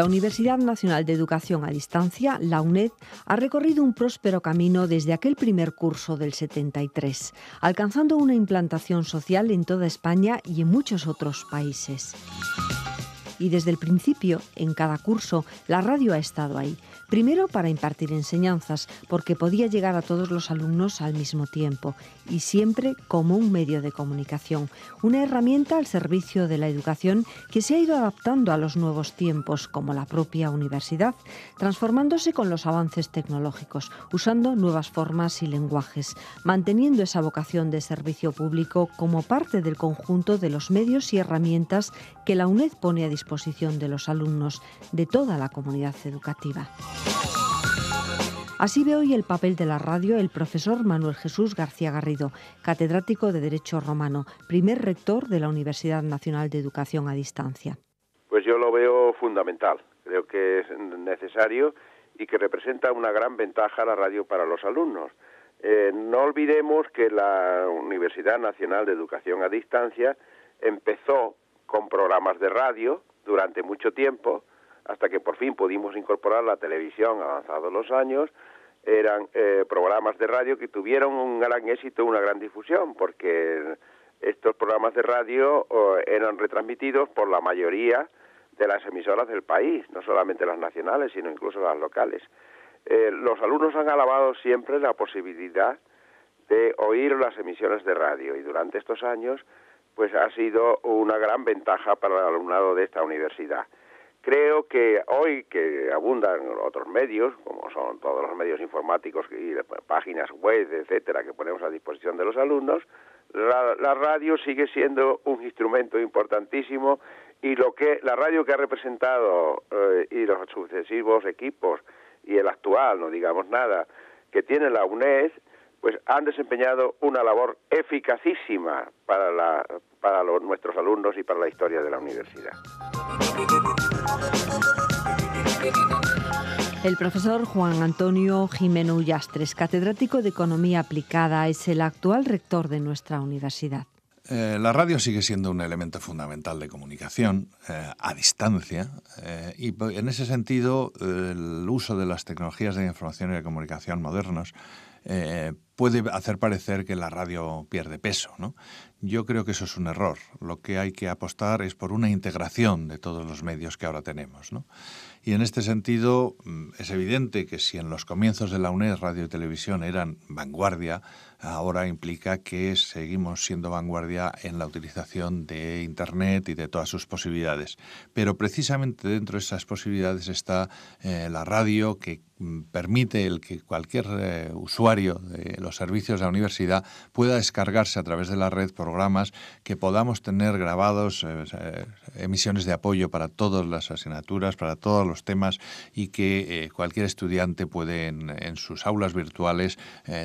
La Universidad Nacional de Educación a Distancia, la UNED, ha recorrido un próspero camino desde aquel primer curso del 73, alcanzando una implantación social en toda España y en muchos otros países. Y desde el principio, en cada curso, la radio ha estado ahí. Primero para impartir enseñanzas, porque podía llegar a todos los alumnos al mismo tiempo, y siempre como un medio de comunicación, una herramienta al servicio de la educación que se ha ido adaptando a los nuevos tiempos, como la propia universidad, transformándose con los avances tecnológicos, usando nuevas formas y lenguajes, manteniendo esa vocación de servicio público como parte del conjunto de los medios y herramientas que la UNED pone a disposición de los alumnos de toda la comunidad educativa. Así ve hoy el papel de la radio el profesor Manuel Jesús García Garrido, catedrático de Derecho Romano, primer rector de la Universidad Nacional de Educación a Distancia. Pues yo lo veo fundamental, creo que es necesario y que representa una gran ventaja la radio para los alumnos. No olvidemos que la Universidad Nacional de Educación a Distancia empezó con programas de radio durante mucho tiempo, hasta que por fin pudimos incorporar la televisión avanzados los años. Eran programas de radio que tuvieron un gran éxito, una gran difusión, porque estos programas de radio eran retransmitidos por la mayoría de las emisoras del país, no solamente las nacionales, sino incluso las locales. Los alumnos han alabado siempre la posibilidad de oír las emisiones de radio, y durante estos años pues ha sido una gran ventaja para el alumnado de esta universidad. Creo que hoy, que abundan otros medios, como son todos los medios informáticos y páginas web, etcétera, que ponemos a disposición de los alumnos, la radio sigue siendo un instrumento importantísimo, y la radio que ha representado y los sucesivos equipos y el actual, no digamos nada, que tiene la UNED, pues han desempeñado una labor eficacísima para nuestros alumnos y para la historia de la universidad. El profesor Juan Antonio Jimeno Ullastres, catedrático de Economía Aplicada, es el actual rector de nuestra universidad. La radio sigue siendo un elemento fundamental de comunicación a distancia, y en ese sentido el uso de las tecnologías de información y de comunicación modernos puede hacer parecer que la radio pierde peso, ¿no? Yo creo que eso es un error. Lo que hay que apostar es por una integración de todos los medios que ahora tenemos, ¿no? Y en este sentido es evidente que si en los comienzos de la UNED radio y televisión eran vanguardia, ahora implica que seguimos siendo vanguardia en la utilización de Internet y de todas sus posibilidades. Pero precisamente dentro de esas posibilidades está la radio, que permite que cualquier usuario de los servicios de la universidad pueda descargarse a través de la red programas que podamos tener grabados, emisiones de apoyo para todas las asignaturas, para todos los temas, y que cualquier estudiante puede en sus aulas virtuales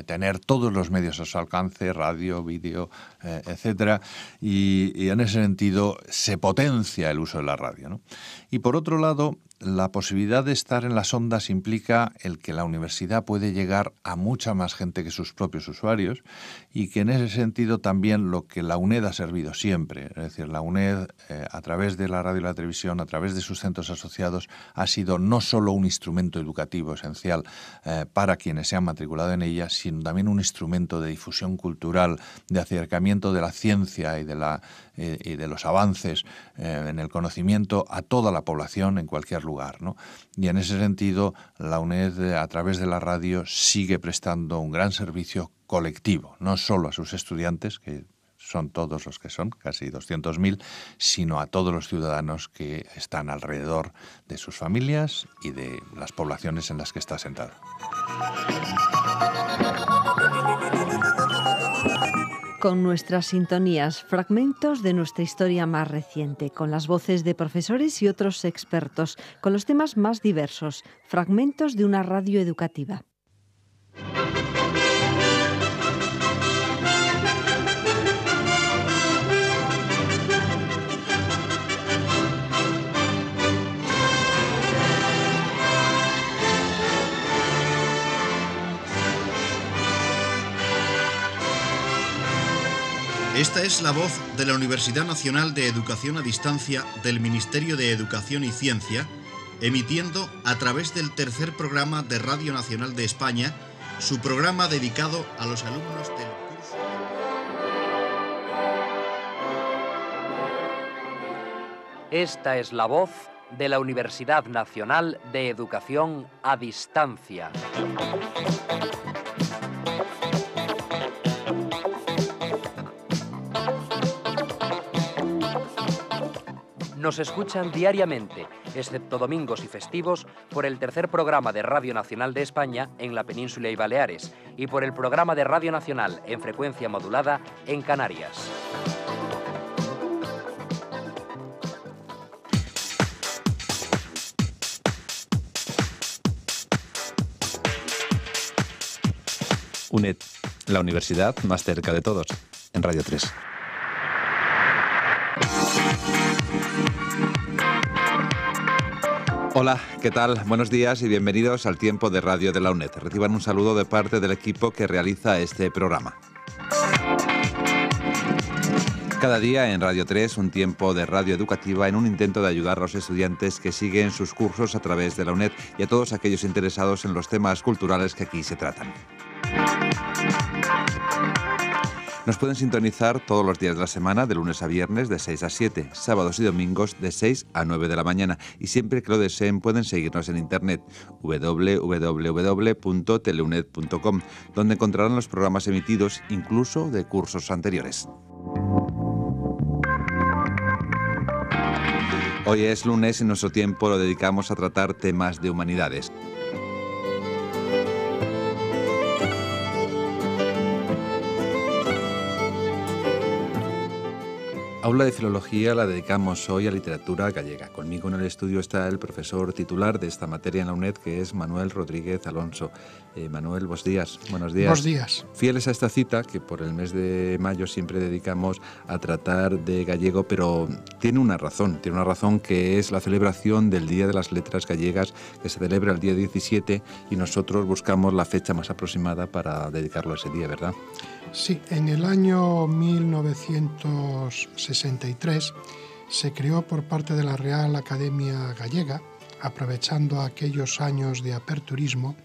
tener todos los medios a su alcance, radio, vídeo, etcétera, y en ese sentido se potencia el uso de la radio, ¿no? Y por otro lado, la posibilidad de estar en las ondas implica el que la universidad puede llegar a mucha más gente que sus propios usuarios, y que en ese sentido también lo que la UNED ha servido siempre, es decir, la UNED a través de la radio y la televisión, a través de sus centros asociados, ha sido no solo un instrumento educativo esencial para quienes se han matriculado en ella, sino también un instrumento de difusión cultural, de acercamiento de la ciencia y de los avances en el conocimiento a toda la población en cualquier lugar, ¿no? Y en ese sentido, la UNED a través de la radio sigue prestando un gran servicio colectivo, no solo a sus estudiantes, que son todos los que son, casi 200.000, sino a todos los ciudadanos que están alrededor de sus familias y de las poblaciones en las que está asentada. Con nuestras sintonías, fragmentos de nuestra historia más reciente, con las voces de profesores y otros expertos, con los temas más diversos, fragmentos de una radio educativa. Esta es la voz de la Universidad Nacional de Educación a Distancia del Ministerio de Educación y Ciencia, emitiendo a través del tercer programa de Radio Nacional de España, su programa dedicado a los alumnos del curso. Esta es la voz de la Universidad Nacional de Educación a Distancia. Nos escuchan diariamente, excepto domingos y festivos, por el tercer programa de Radio Nacional de España en la Península y Baleares y por el programa de Radio Nacional en frecuencia modulada en Canarias. UNED, la universidad más cerca de todos, en Radio 3. Hola, ¿qué tal? Buenos días y bienvenidos al Tiempo de Radio de la UNED. Reciban un saludo de parte del equipo que realiza este programa. Cada día en Radio 3, un tiempo de radio educativa en un intento de ayudar a los estudiantes que siguen sus cursos a través de la UNED y a todos aquellos interesados en los temas culturales que aquí se tratan. Nos pueden sintonizar todos los días de la semana, de lunes a viernes, de 6 a 7, sábados y domingos, de 6 a 9 de la mañana. Y siempre que lo deseen, pueden seguirnos en internet, www.teleuned.com, donde encontrarán los programas emitidos, incluso de cursos anteriores. Hoy es lunes y nuestro tiempo lo dedicamos a tratar temas de humanidades. Aula de Filología la dedicamos hoy a literatura gallega. Conmigo en el estudio está el profesor titular de esta materia en la UNED, que es Manuel Rodríguez Alonso. Manuel, buenos días. Buenos días. Fieles a esta cita, que por el mes de mayo siempre dedicamos a tratar de gallego, pero tiene una razón que es la celebración del Día de las Letras Gallegas, que se celebra el día 17, y nosotros buscamos la fecha más aproximada para dedicarlo a ese día, ¿verdad? Sí, en el año 1963 se creó por parte de la Real Academia Gallega, aprovechando aquellos años de aperturismo,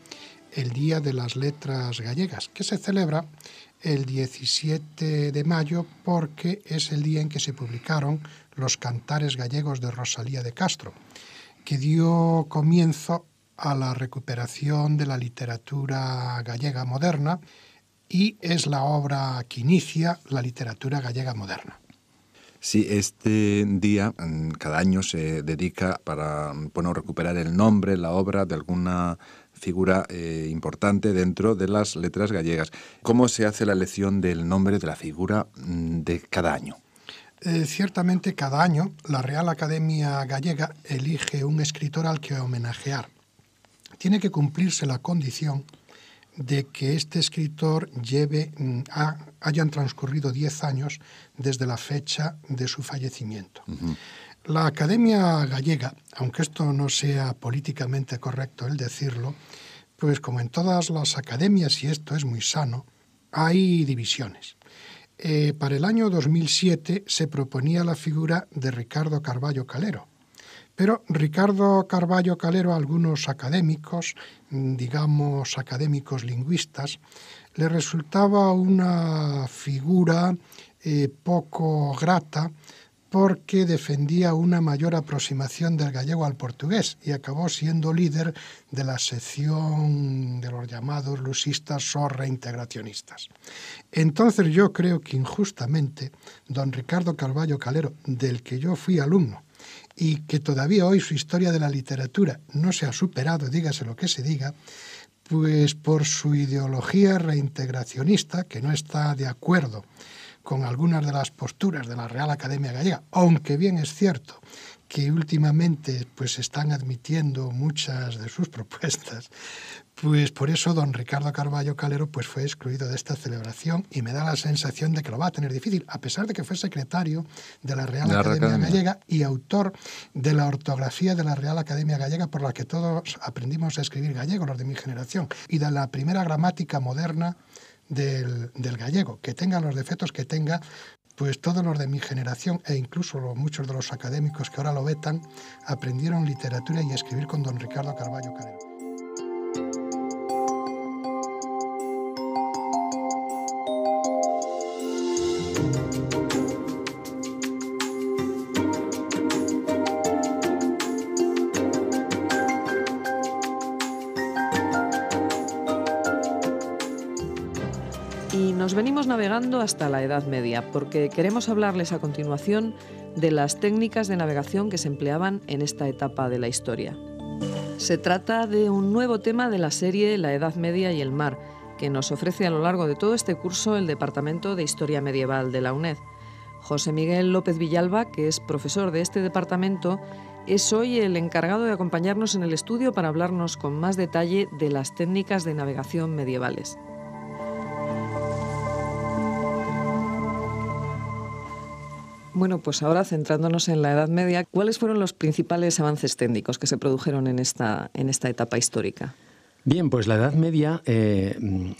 el Día de las Letras Gallegas, que se celebra el 17 de mayo porque es el día en que se publicaron los Cantares Gallegos de Rosalía de Castro, que dio comienzo a la recuperación de la literatura gallega moderna, y es la obra que inicia la literatura gallega moderna. Sí, este día cada año se dedica para recuperar el nombre, la obra de alguna figura importante dentro de las letras gallegas. ¿Cómo se hace la elección del nombre de la figura de cada año? Ciertamente cada año la Real Academia Gallega elige un escritor al que homenajear. Tiene que cumplirse la condición de que este escritor hayan transcurrido 10 años desde la fecha de su fallecimiento. Uh-huh. La Academia Gallega, aunque esto no sea políticamente correcto el decirlo, pues como en todas las academias, y esto es muy sano, hay divisiones. Para el año 2007 se proponía la figura de Ricardo Carballo Calero. Pero Ricardo Carballo Calero, a algunos académicos, digamos académicos lingüistas, le resultaba una figura poco grata porque defendía una mayor aproximación del gallego al portugués y acabó siendo líder de la sección de los llamados lusistas o reintegracionistas. Entonces yo creo que injustamente don Ricardo Carballo Calero, del que yo fui alumno, y que todavía hoy su historia de la literatura no se ha superado, dígase lo que se diga, pues por su ideología reintegracionista, que no está de acuerdo con algunas de las posturas de la Real Academia Gallega, aunque bien es cierto que últimamente pues están admitiendo muchas de sus propuestas, pues por eso don Ricardo Carballo Calero pues fue excluido de esta celebración y me da la sensación de que lo va a tener difícil, a pesar de que fue secretario de la Real Academia Gallega y autor de la ortografía de la Real Academia Gallega, por la que todos aprendimos a escribir gallego, los de mi generación, y de la primera gramática moderna del gallego, que tenga los defectos que tenga, pues todos los de mi generación e incluso muchos de los académicos que ahora lo vetan aprendieron literatura y a escribir con don Ricardo Carballo Calero. Nos venimos navegando hasta la Edad Media porque queremos hablarles a continuación de las técnicas de navegación que se empleaban en esta etapa de la historia. Se trata de un nuevo tema de la serie La Edad Media y el mar, que nos ofrece a lo largo de todo este curso el Departamento de Historia Medieval de la UNED. José Miguel López Villalba, que es profesor de este departamento, es hoy el encargado de acompañarnos en el estudio para hablarnos con más detalle de las técnicas de navegación medievales. Bueno, pues ahora centrándonos en la Edad Media, ¿cuáles fueron los principales avances técnicos que se produjeron en esta etapa histórica? Bien, pues la Edad Media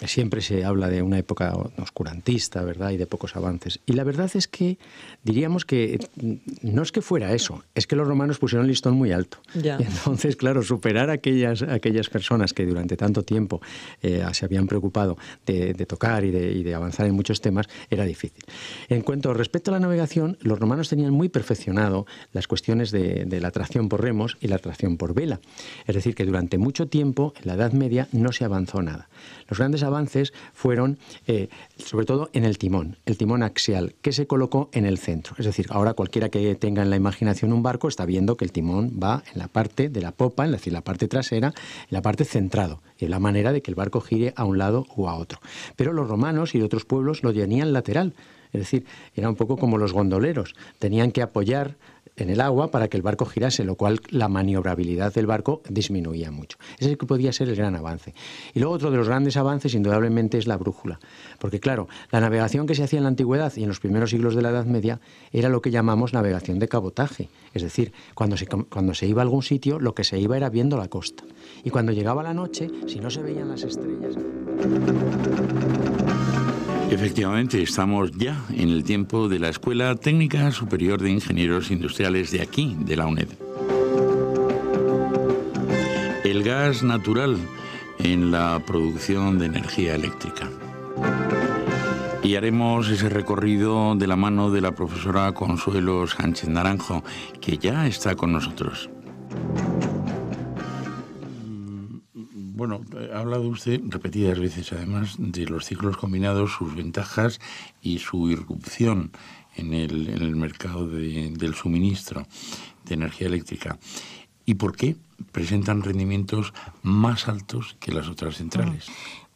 siempre se habla de una época oscurantista, ¿verdad? Y de pocos avances. Y la verdad es que diríamos que no es que fuera eso, es que los romanos pusieron el listón muy alto. Ya. Y entonces, claro, superar a aquellas personas que durante tanto tiempo se habían preocupado de tocar y de avanzar en muchos temas era difícil. En cuanto respecto a la navegación, los romanos tenían muy perfeccionado las cuestiones de la tracción por remos y la tracción por vela. Es decir, que durante mucho tiempo, en la Edad Media, no se avanzó nada. Los grandes avances fueron, sobre todo, en el timón axial, que se colocó en el centro. Es decir, ahora cualquiera que tenga en la imaginación un barco está viendo que el timón va en la parte de la popa, es decir, la parte trasera, en la parte centrado, y es la manera de que el barco gire a un lado o a otro. Pero los romanos y otros pueblos lo tenían lateral, es decir, era un poco como los gondoleros, tenían que apoyar en el agua para que el barco girase, lo cual la maniobrabilidad del barco disminuía mucho. Ese que podía ser el gran avance. Y luego otro de los grandes avances, indudablemente, es la brújula. Porque claro, la navegación que se hacía en la antigüedad y en los primeros siglos de la Edad Media era lo que llamamos navegación de cabotaje. Es decir, cuando se iba a algún sitio, lo que se iba era viendo la costa. Y cuando llegaba la noche, si no se veían las estrellas... Efectivamente, estamos ya en el tiempo de la Escuela Técnica Superior de Ingenieros Industriales de aquí, de la UNED. El gas natural en la producción de energía eléctrica. Y haremos ese recorrido de la mano de la profesora Consuelo Sánchez Naranjo, que ya está con nosotros. Bueno, ha hablado usted repetidas veces, además, de los ciclos combinados, sus ventajas y su irrupción en el mercado del suministro de energía eléctrica. ¿Y por qué presentan rendimientos más altos que las otras centrales?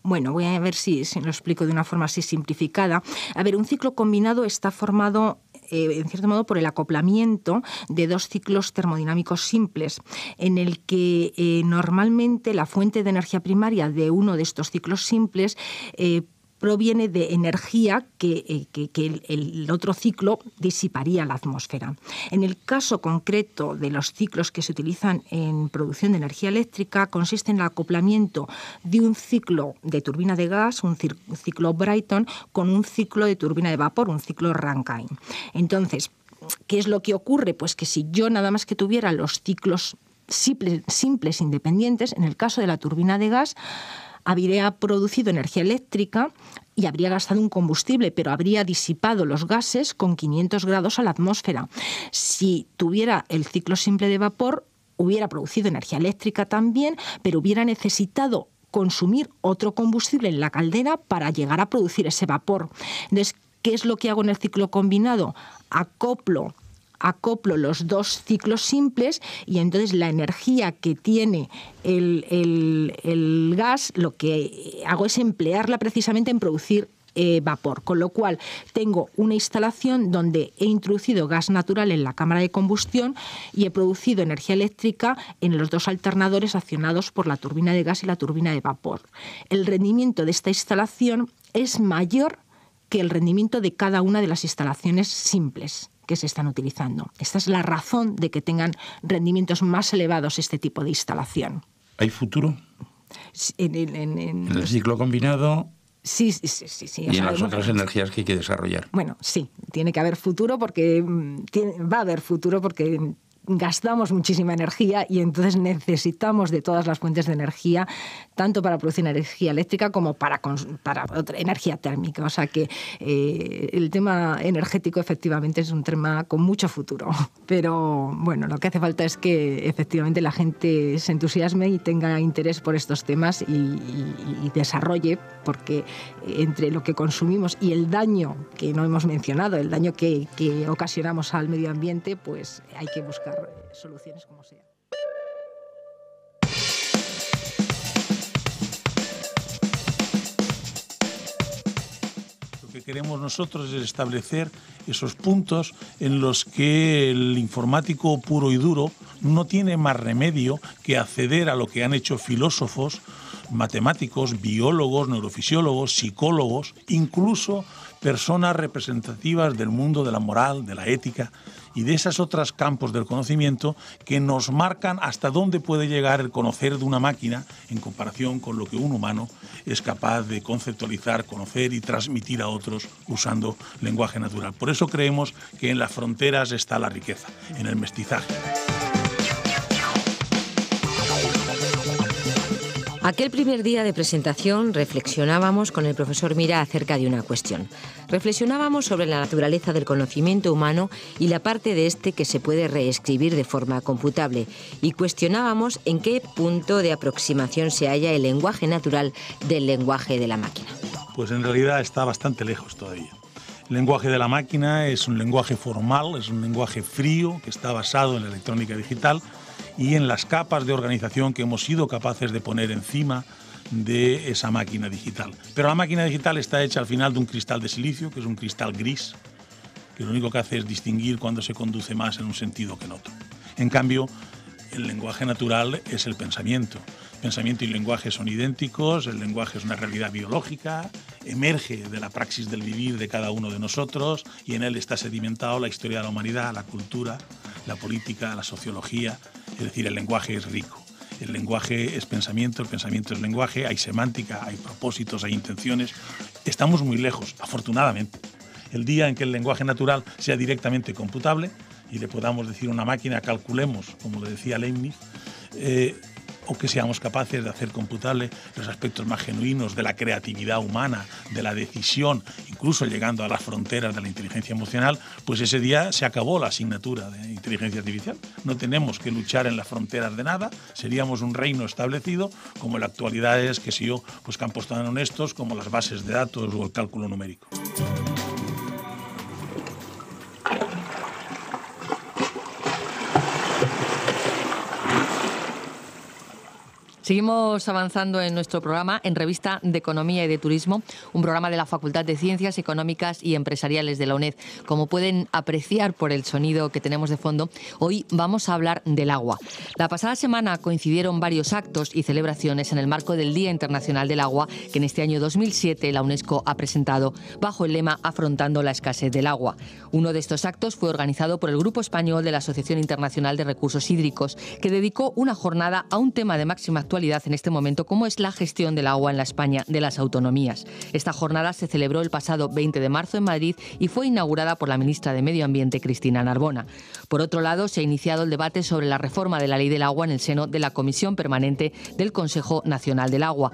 Bueno, voy a ver si lo explico de una forma así simplificada. A ver, un ciclo combinado está formado, en cierto modo, por el acoplamiento de dos ciclos termodinámicos simples, en el que normalmente la fuente de energía primaria de uno de estos ciclos simples proviene de energía que el otro ciclo disiparía a la atmósfera. En el caso concreto de los ciclos que se utilizan en producción de energía eléctrica, consiste en el acoplamiento de un ciclo de turbina de gas, un ciclo Brayton, con un ciclo de turbina de vapor, un ciclo Rankine. Entonces, ¿qué es lo que ocurre? Pues que si yo nada más que tuviera los ciclos simples independientes, en el caso de la turbina de gas, habría producido energía eléctrica y habría gastado un combustible, pero habría disipado los gases con 500 grados a la atmósfera. Si tuviera el ciclo simple de vapor, hubiera producido energía eléctrica también, pero hubiera necesitado consumir otro combustible en la caldera para llegar a producir ese vapor. Entonces, ¿qué es lo que hago en el ciclo combinado? Acoplo los dos ciclos simples y entonces la energía que tiene el gas, lo que hago es emplearla precisamente en producir vapor, con lo cual tengo una instalación donde he introducido gas natural en la cámara de combustión y he producido energía eléctrica en los dos alternadores accionados por la turbina de gas y la turbina de vapor. El rendimiento de esta instalación es mayor que el rendimiento de cada una de las instalaciones simples que se están utilizando. Esta es la razón de que tengan rendimientos más elevados este tipo de instalación. ¿Hay futuro? En el ciclo combinado Sí. Y en las otras energías que hay que desarrollar. Bueno, sí, tiene que haber futuro porque va a haber futuro porque gastamos muchísima energía y entonces necesitamos de todas las fuentes de energía, tanto para producir energía eléctrica como para otra energía térmica. O sea que el tema energético efectivamente es un tema con mucho futuro. Pero bueno, lo que hace falta es que efectivamente la gente se entusiasme y tenga interés por estos temas y desarrolle, porque entre lo que consumimos y el daño que no hemos mencionado, el daño que ocasionamos al medio ambiente, pues hay que buscar soluciones como sea. Lo que queremos nosotros es establecer esos puntos en los que el informático puro y duro no tiene más remedio que acceder a lo que han hecho filósofos, matemáticos, biólogos, neurofisiólogos, psicólogos, incluso personas representativas del mundo de la moral, de la ética y de esos otros campos del conocimiento que nos marcan hasta dónde puede llegar el conocer de una máquina en comparación con lo que un humano es capaz de conceptualizar, conocer y transmitir a otros usando lenguaje natural. Por eso creemos que en las fronteras está la riqueza, en el mestizaje. Aquel primer día de presentación reflexionábamos con el profesor Mira acerca de una cuestión. Reflexionábamos sobre la naturaleza del conocimiento humano y la parte de este que se puede reescribir de forma computable, y cuestionábamos en qué punto de aproximación se halla el lenguaje natural del lenguaje de la máquina. Pues en realidad está bastante lejos todavía. El lenguaje de la máquina es un lenguaje formal, es un lenguaje frío que está basado en la electrónica digital y en las capas de organización que hemos sido capaces de poner encima de esa máquina digital. Pero la máquina digital está hecha al final de un cristal de silicio, que es un cristal gris, que lo único que hace es distinguir cuando se conduce más en un sentido que en otro. En cambio, el lenguaje natural es el pensamiento. Pensamiento y lenguaje son idénticos, el lenguaje es una realidad biológica, emerge de la praxis del vivir de cada uno de nosotros y en él está sedimentado la historia de la humanidad, la cultura, la política, la sociología. Es decir, el lenguaje es rico. El lenguaje es pensamiento, el pensamiento es lenguaje, hay semántica, hay propósitos, hay intenciones. Estamos muy lejos, afortunadamente. El día en que el lenguaje natural sea directamente computable y le podamos decir a una máquina, calculemos, como le decía Leibniz, o que seamos capaces de hacer computable los aspectos más genuinos de la creatividad humana, de la decisión, incluso llegando a las fronteras de la inteligencia emocional, pues ese día se acabó la asignatura de inteligencia artificial. No tenemos que luchar en las fronteras de nada, seríamos un reino establecido, como en la actualidad es, qué sé yo, pues campos tan honestos como las bases de datos o el cálculo numérico. Seguimos avanzando en nuestro programa en Revista de Economía y de Turismo, un programa de la Facultad de Ciencias Económicas y Empresariales de la UNED. Como pueden apreciar por el sonido que tenemos de fondo, hoy vamos a hablar del agua. La pasada semana coincidieron varios actos y celebraciones en el marco del Día Internacional del Agua, que en este año 2007 la UNESCO ha presentado bajo el lema Afrontando la escasez del agua. Uno de estos actos fue organizado por el Grupo Español de la Asociación Internacional de Recursos Hídricos, que dedicó una jornada a un tema de máxima actualidad en este momento, como es la gestión del agua en la España de las autonomías. Esta jornada se celebró el pasado 20 de marzo en Madrid y fue inaugurada por la ministra de Medio Ambiente, Cristina Narbona. Por otro lado, se ha iniciado el debate sobre la reforma de la Ley del Agua en el seno de la Comisión Permanente del Consejo Nacional del Agua.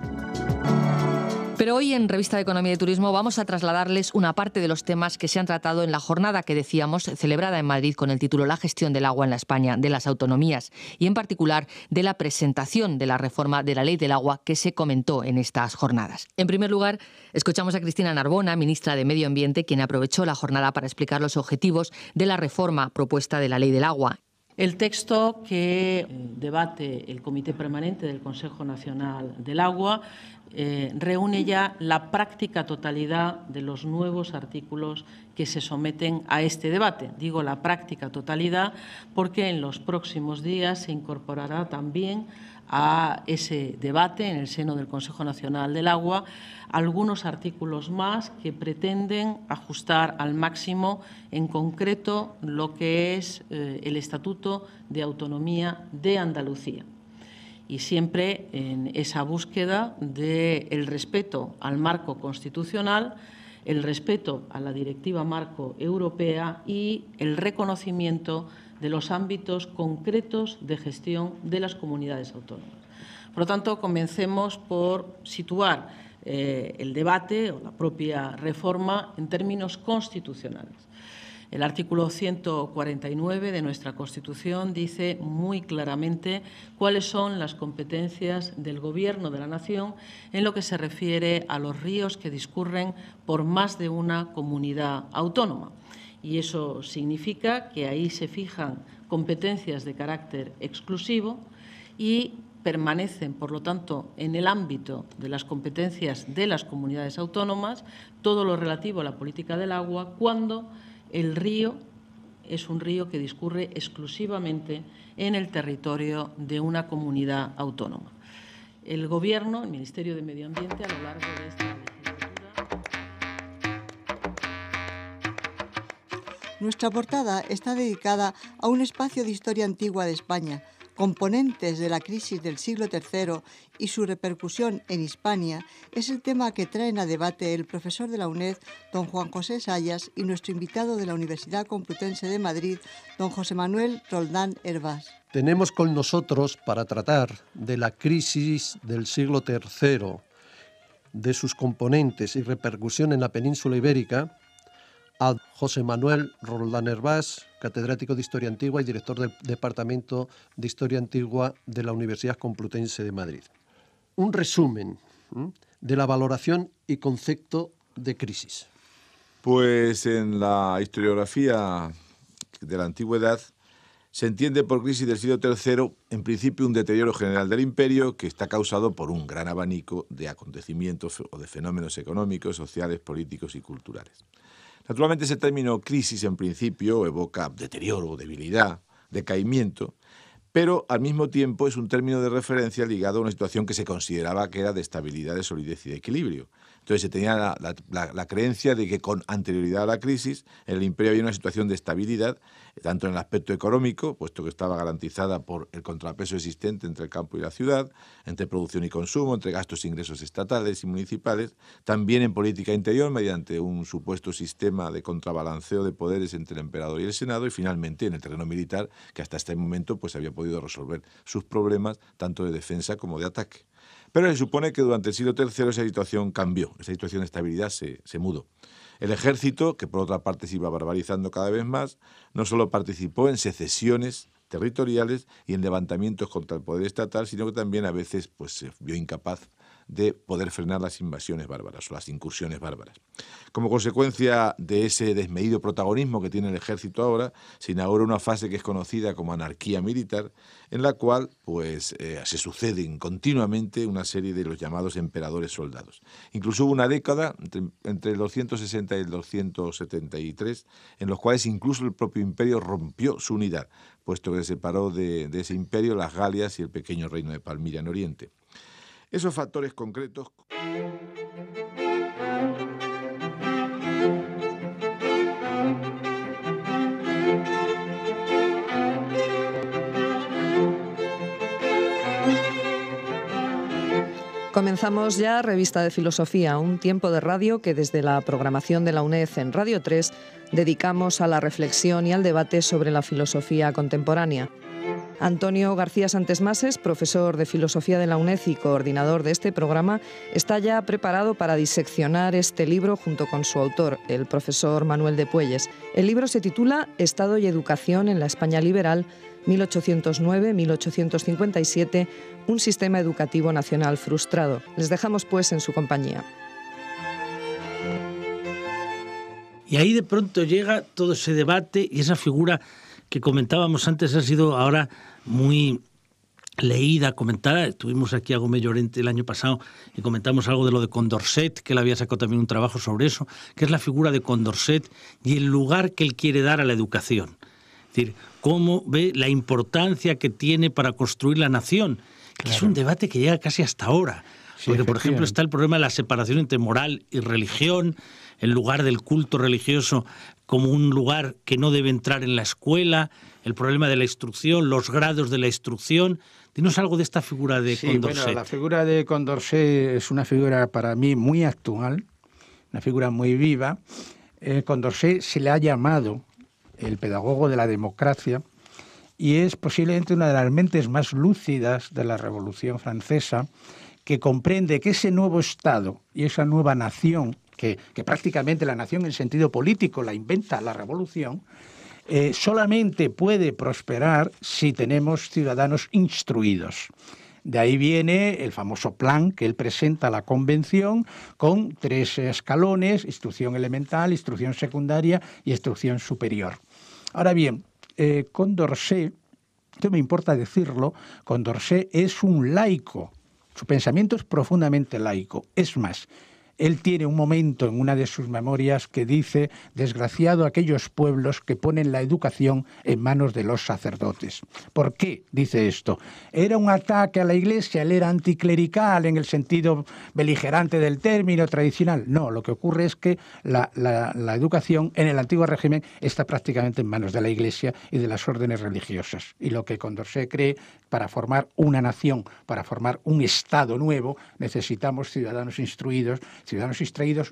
Pero hoy en Revista de Economía y Turismo vamos a trasladarles una parte de los temas que se han tratado en la jornada que decíamos celebrada en Madrid con el título La gestión del agua en la España de las autonomías y en particular de la presentación de la reforma de la Ley del Agua que se comentó en estas jornadas. En primer lugar, escuchamos a Cristina Narbona, ministra de Medio Ambiente, quien aprovechó la jornada para explicar los objetivos de la reforma propuesta de la Ley del Agua. El texto que debate el Comité Permanente del Consejo Nacional del Agua reúne ya la práctica totalidad de los nuevos artículos que se someten a este debate. Digo la práctica totalidad porque en los próximos días se incorporará también a ese debate en el seno del Consejo Nacional del Agua algunos artículos más que pretenden ajustar al máximo, en concreto, lo que es el Estatuto de Autonomía de Andalucía. y siempre en esa búsqueda del respeto al marco constitucional, el respeto a la Directiva Marco Europea y el reconocimiento de los ámbitos concretos de gestión de las comunidades autónomas. Por lo tanto, comencemos por situar el debate o la propia reforma en términos constitucionales. El artículo 149 de nuestra Constitución dice muy claramente cuáles son las competencias del Gobierno de la Nación en lo que se refiere a los ríos que discurren por más de una comunidad autónoma. Y eso significa que ahí se fijan competencias de carácter exclusivo y permanecen, por lo tanto, en el ámbito de las competencias de las comunidades autónomas todo lo relativo a la política del agua cuando el río es un río que discurre exclusivamente en el territorio de una comunidad autónoma. El Gobierno, el Ministerio de Medio Ambiente, a lo largo de esta legislatura... Nuestra portada está dedicada a un espacio de historia antigua de España, componentes de la crisis del siglo III y su repercusión en Hispania, es el tema que traen a debate el profesor de la UNED, don Juan José Sayas, y nuestro invitado de la Universidad Complutense de Madrid, don José Manuel Roldán Hervás. Tenemos con nosotros, para tratar de la crisis del siglo III, de sus componentes y repercusión en la península ibérica, a José Manuel Roldán Hervás, catedrático de Historia Antigua y director del Departamento de Historia Antigua de la Universidad Complutense de Madrid. Un resumen de la valoración y concepto de crisis. Pues en la historiografía de la antigüedad se entiende por crisis del siglo III, en principio, un deterioro general del imperio que está causado por un gran abanico de acontecimientos o de fenómenos económicos, sociales, políticos y culturales. Naturalmente, ese término crisis, en principio, evoca deterioro, debilidad, decaimiento, pero al mismo tiempo es un término de referencia ligado a una situación que se consideraba que era de estabilidad, de solidez y de equilibrio. Entonces se tenía la creencia de que con anterioridad a la crisis en el imperio había una situación de estabilidad, tanto en el aspecto económico, puesto que estaba garantizada por el contrapeso existente entre el campo y la ciudad, entre producción y consumo, entre gastos e ingresos estatales y municipales, también en política interior mediante un supuesto sistema de contrabalanceo de poderes entre el emperador y el senado, y finalmente en el terreno militar, que hasta este momento pues había podido resolver sus problemas tanto de defensa como de ataque. Pero se supone que durante el siglo III esa situación cambió, esa situación de estabilidad se mudó. El ejército, que por otra parte se iba barbarizando cada vez más, no solo participó en secesiones territoriales y en levantamientos contra el poder estatal, sino que también a veces pues, se vio incapaz de poder frenar las invasiones bárbaras o las incursiones bárbaras. Como consecuencia de ese desmedido protagonismo que tiene el ejército ahora, se inaugura una fase que es conocida como anarquía militar, en la cual pues, se suceden continuamente una serie de los llamados emperadores soldados. Incluso hubo una década, entre el 260 y el 273, en los cuales incluso el propio imperio rompió su unidad, puesto que se separó de ese imperio las Galias y el pequeño reino de Palmira en Oriente. Esos factores concretos... Comenzamos ya Revista de Filosofía, un tiempo de radio que desde la programación de la UNED en Radio 3 dedicamos a la reflexión y al debate sobre la filosofía contemporánea. Antonio García Santesmases, profesor de Filosofía de la UNED y coordinador de este programa, está ya preparado para diseccionar este libro junto con su autor, el profesor Manuel de Puelles. El libro se titula Estado y Educación en la España liberal, 1809-1857, un sistema educativo nacional frustrado. Les dejamos pues en su compañía. Y ahí de pronto llega todo ese debate y esa figura que comentábamos antes ha sido ahora muy leída, comentada. Tuvimos aquí a Gómez Llorente el año pasado y comentamos algo de lo de Condorcet, que él había sacado también un trabajo sobre eso, que es la figura de Condorcet y el lugar que él quiere dar a la educación. Es decir, cómo ve la importancia que tiene para construir la nación, que claro, es un debate que llega casi hasta ahora. Sí, porque, por ejemplo, está el problema de la separación entre moral y religión, el lugar del culto religioso como un lugar que no debe entrar en la escuela, el problema de la instrucción, los grados de la instrucción. Dinos algo de esta figura de Condorcet. Bueno, la figura de Condorcet es una figura para mí muy actual, una figura muy viva. Condorcet se le ha llamado el pedagogo de la democracia y es posiblemente una de las mentes más lúcidas de la Revolución Francesa, que comprende que ese nuevo Estado y esa nueva nación, que prácticamente la nación en sentido político la inventa la Revolución, solamente puede prosperar si tenemos ciudadanos instruidos. De ahí viene el famoso plan que él presenta a la Convención con 3 escalones: instrucción elemental, instrucción secundaria y instrucción superior. Ahora bien, Condorcet, esto me importa decirlo, Condorcet es un laico, su pensamiento es profundamente laico. Es más, él tiene un momento en una de sus memorias que dice: desgraciado aquellos pueblos que ponen la educación en manos de los sacerdotes. ¿Por qué dice esto? Era un ataque a la Iglesia, él era anticlerical en el sentido beligerante del término tradicional. No, lo que ocurre es que la educación en el antiguo régimen está prácticamente en manos de la Iglesia y de las órdenes religiosas. Y lo que Condorcet cree, para formar una nación, para formar un Estado nuevo, necesitamos ciudadanos instruidos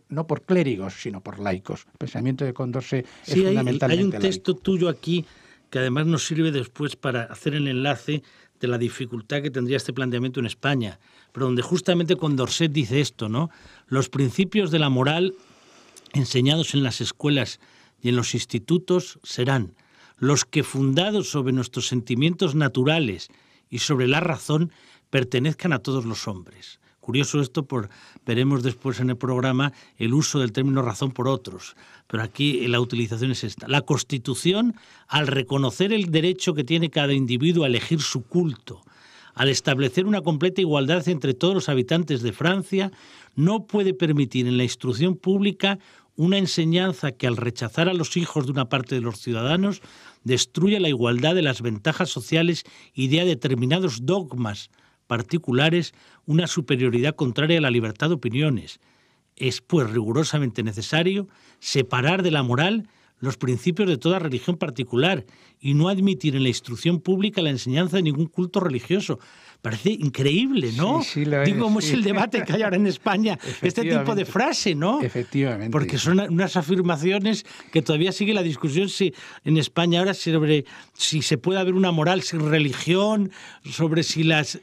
no por clérigos, sino por laicos. El pensamiento de Condorcet es fundamentalmente hay un laico. texto tuyo aquí que además nos sirve después para hacer el enlace de la dificultad que tendría este planteamiento en España, pero donde justamente Condorcet dice esto, ¿no? Los principios de la moral enseñados en las escuelas y en los institutos serán los que, fundados sobre nuestros sentimientos naturales y sobre la razón, pertenezcan a todos los hombres. Curioso esto, veremos después en el programa el uso del término razón por otros, pero aquí la utilización es esta. La Constitución, al reconocer el derecho que tiene cada individuo a elegir su culto, al establecer una completa igualdad entre todos los habitantes de Francia, no puede permitir en la instrucción pública una enseñanza que, al rechazar a los hijos de una parte de los ciudadanos, destruya la igualdad de las ventajas sociales y dé a determinados dogmas particulares una superioridad contraria a la libertad de opiniones. Es, pues, rigurosamente necesario separar de la moral los principios de toda religión particular y no admitir en la instrucción pública la enseñanza de ningún culto religioso. Parece increíble, ¿no? Sí, lo es, Digo, cómo sí. es el debate que hay ahora en España, este tipo de frase, ¿no? Efectivamente. Porque son unas afirmaciones que todavía sigue la discusión en España ahora sobre si se puede haber una moral sin religión, sobre si las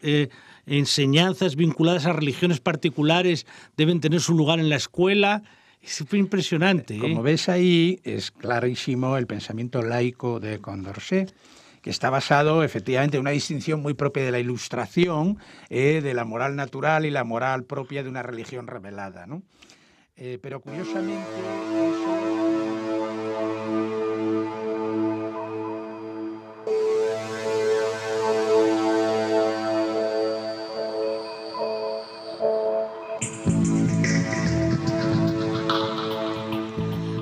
enseñanzas vinculadas a religiones particulares deben tener su lugar en la escuela. Es súper impresionante. Como ves ahí, es clarísimo el pensamiento laico de Condorcet, que está basado efectivamente en una distinción muy propia de la Ilustración, de la moral natural y la moral propia de una religión revelada, ¿no? Pero curiosamente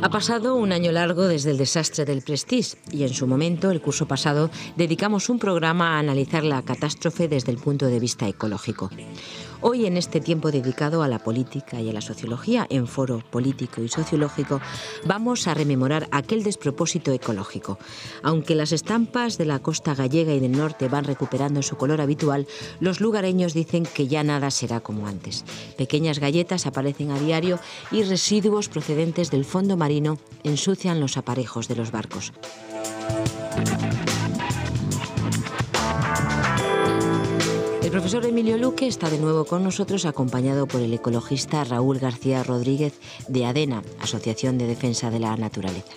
Ha pasado un año largo desde el desastre del Prestige y en su momento, el curso pasado, dedicamos un programa a analizar la catástrofe desde el punto de vista ecológico. Hoy, en este tiempo dedicado a la política y a la sociología, en Foro Político y Sociológico, vamos a rememorar aquel despropósito ecológico. Aunque las estampas de la costa gallega y del norte van recuperando su color habitual, los lugareños dicen que ya nada será como antes. Pequeñas galletas aparecen a diario y residuos procedentes del fondo marino ensucian los aparejos de los barcos. El profesor Emilio Luque está de nuevo con nosotros, acompañado por el ecologista Raúl García Rodríguez de ADENA, Asociación de Defensa de la Naturaleza.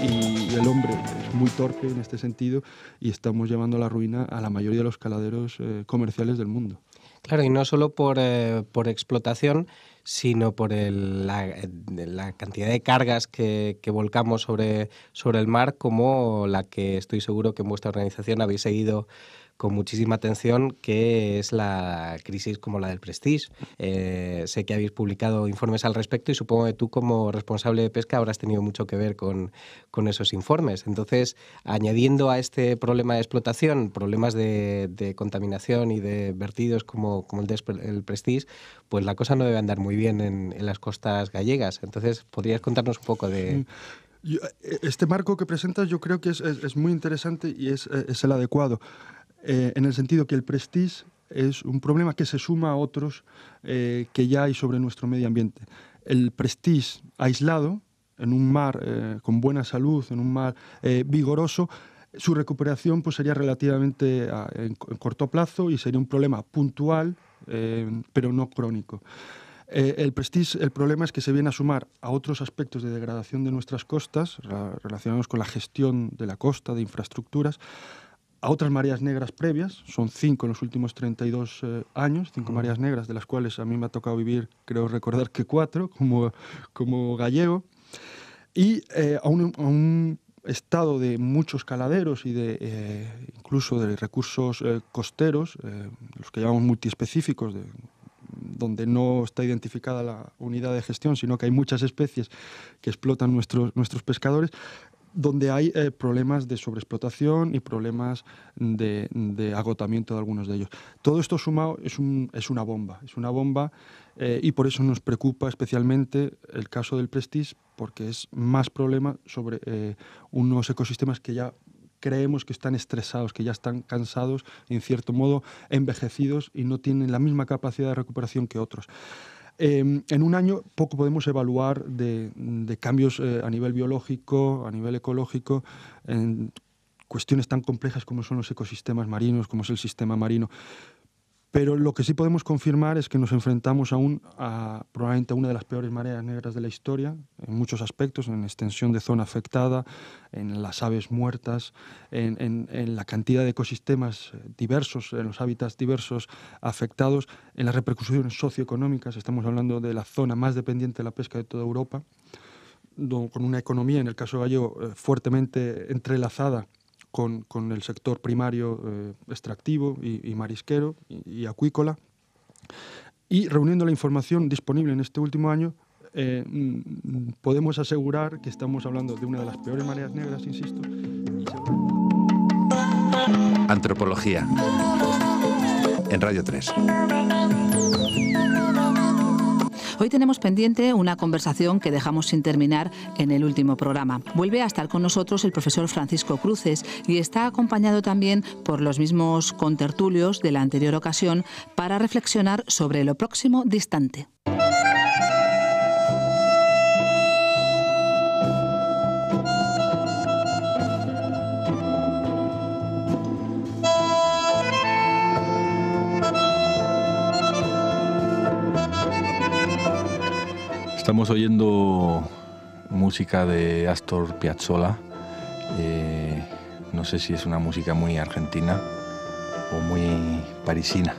Y el hombre es muy torpe en este sentido y estamos llevando a la ruina a la mayoría de los caladeros comerciales del mundo. Claro, y no solo por explotación, sino por la cantidad de cargas que volcamos sobre el mar, como la que estoy seguro que en vuestra organización habéis seguido con muchísima atención, que es la crisis como la del Prestige. Sé que habéis publicado informes al respecto y supongo que tú, como responsable de pesca, habrás tenido mucho que ver con esos informes. Entonces, añadiendo a este problema de explotación problemas de contaminación y de vertidos como el Prestige, pues la cosa no debe andar muy bien en las costas gallegas. Entonces, ¿podrías contarnos un poco de...? Este marco que presentas yo creo que es muy interesante y es el adecuado, en el sentido que el prestige es un problema que se suma a otros que ya hay sobre nuestro medio ambiente. El prestige aislado, en un mar con buena salud, en un mar vigoroso, su recuperación pues, sería relativamente en corto plazo y sería un problema puntual, pero no crónico. El prestige, el problema es que se viene a sumar a otros aspectos de degradación de nuestras costas, relacionados con la gestión de la costa, de infraestructuras, a otras mareas negras previas, son 5 en los últimos 32 años, 5 mareas negras, de las cuales a mí me ha tocado vivir, creo recordar que 4, como gallego, y a un estado de muchos caladeros y incluso de recursos costeros, los que llamamos multiespecíficos, donde no está identificada la unidad de gestión, sino que hay muchas especies que explotan nuestros pescadores, donde hay problemas de sobreexplotación y problemas de agotamiento de algunos de ellos. Todo esto sumado es una bomba, y por eso nos preocupa especialmente el caso del prestige, porque es más problema sobre unos ecosistemas que ya creemos que están estresados, que ya están cansados, en cierto modo envejecidos y no tienen la misma capacidad de recuperación que otros. En un año poco podemos evaluar de cambios a nivel biológico, a nivel ecológico, en cuestiones tan complejas como son los ecosistemas marinos, como es el sistema marino. Pero lo que sí podemos confirmar es que nos enfrentamos probablemente a una de las peores mareas negras de la historia, en muchos aspectos, en extensión de zona afectada, en las aves muertas, en la cantidad de ecosistemas diversos, en los hábitats diversos afectados, en las repercusiones socioeconómicas. Estamos hablando de la zona más dependiente de la pesca de toda Europa, con una economía, en el caso gallego, fuertemente entrelazada con el sector primario extractivo y marisquero y acuícola. Y reuniendo la información disponible en este último año, podemos asegurar que estamos hablando de una de las peores mareas negras, insisto. Antropología. En Radio 3. Hoy tenemos pendiente una conversación que dejamos sin terminar en el último programa. Vuelve a estar con nosotros el profesor Francisco Cruces y está acompañado también por los mismos contertulios de la anterior ocasión para reflexionar sobre lo próximo distante. Estamos oyendo música de Astor Piazzolla. No sé si es una música muy argentina o muy parisina.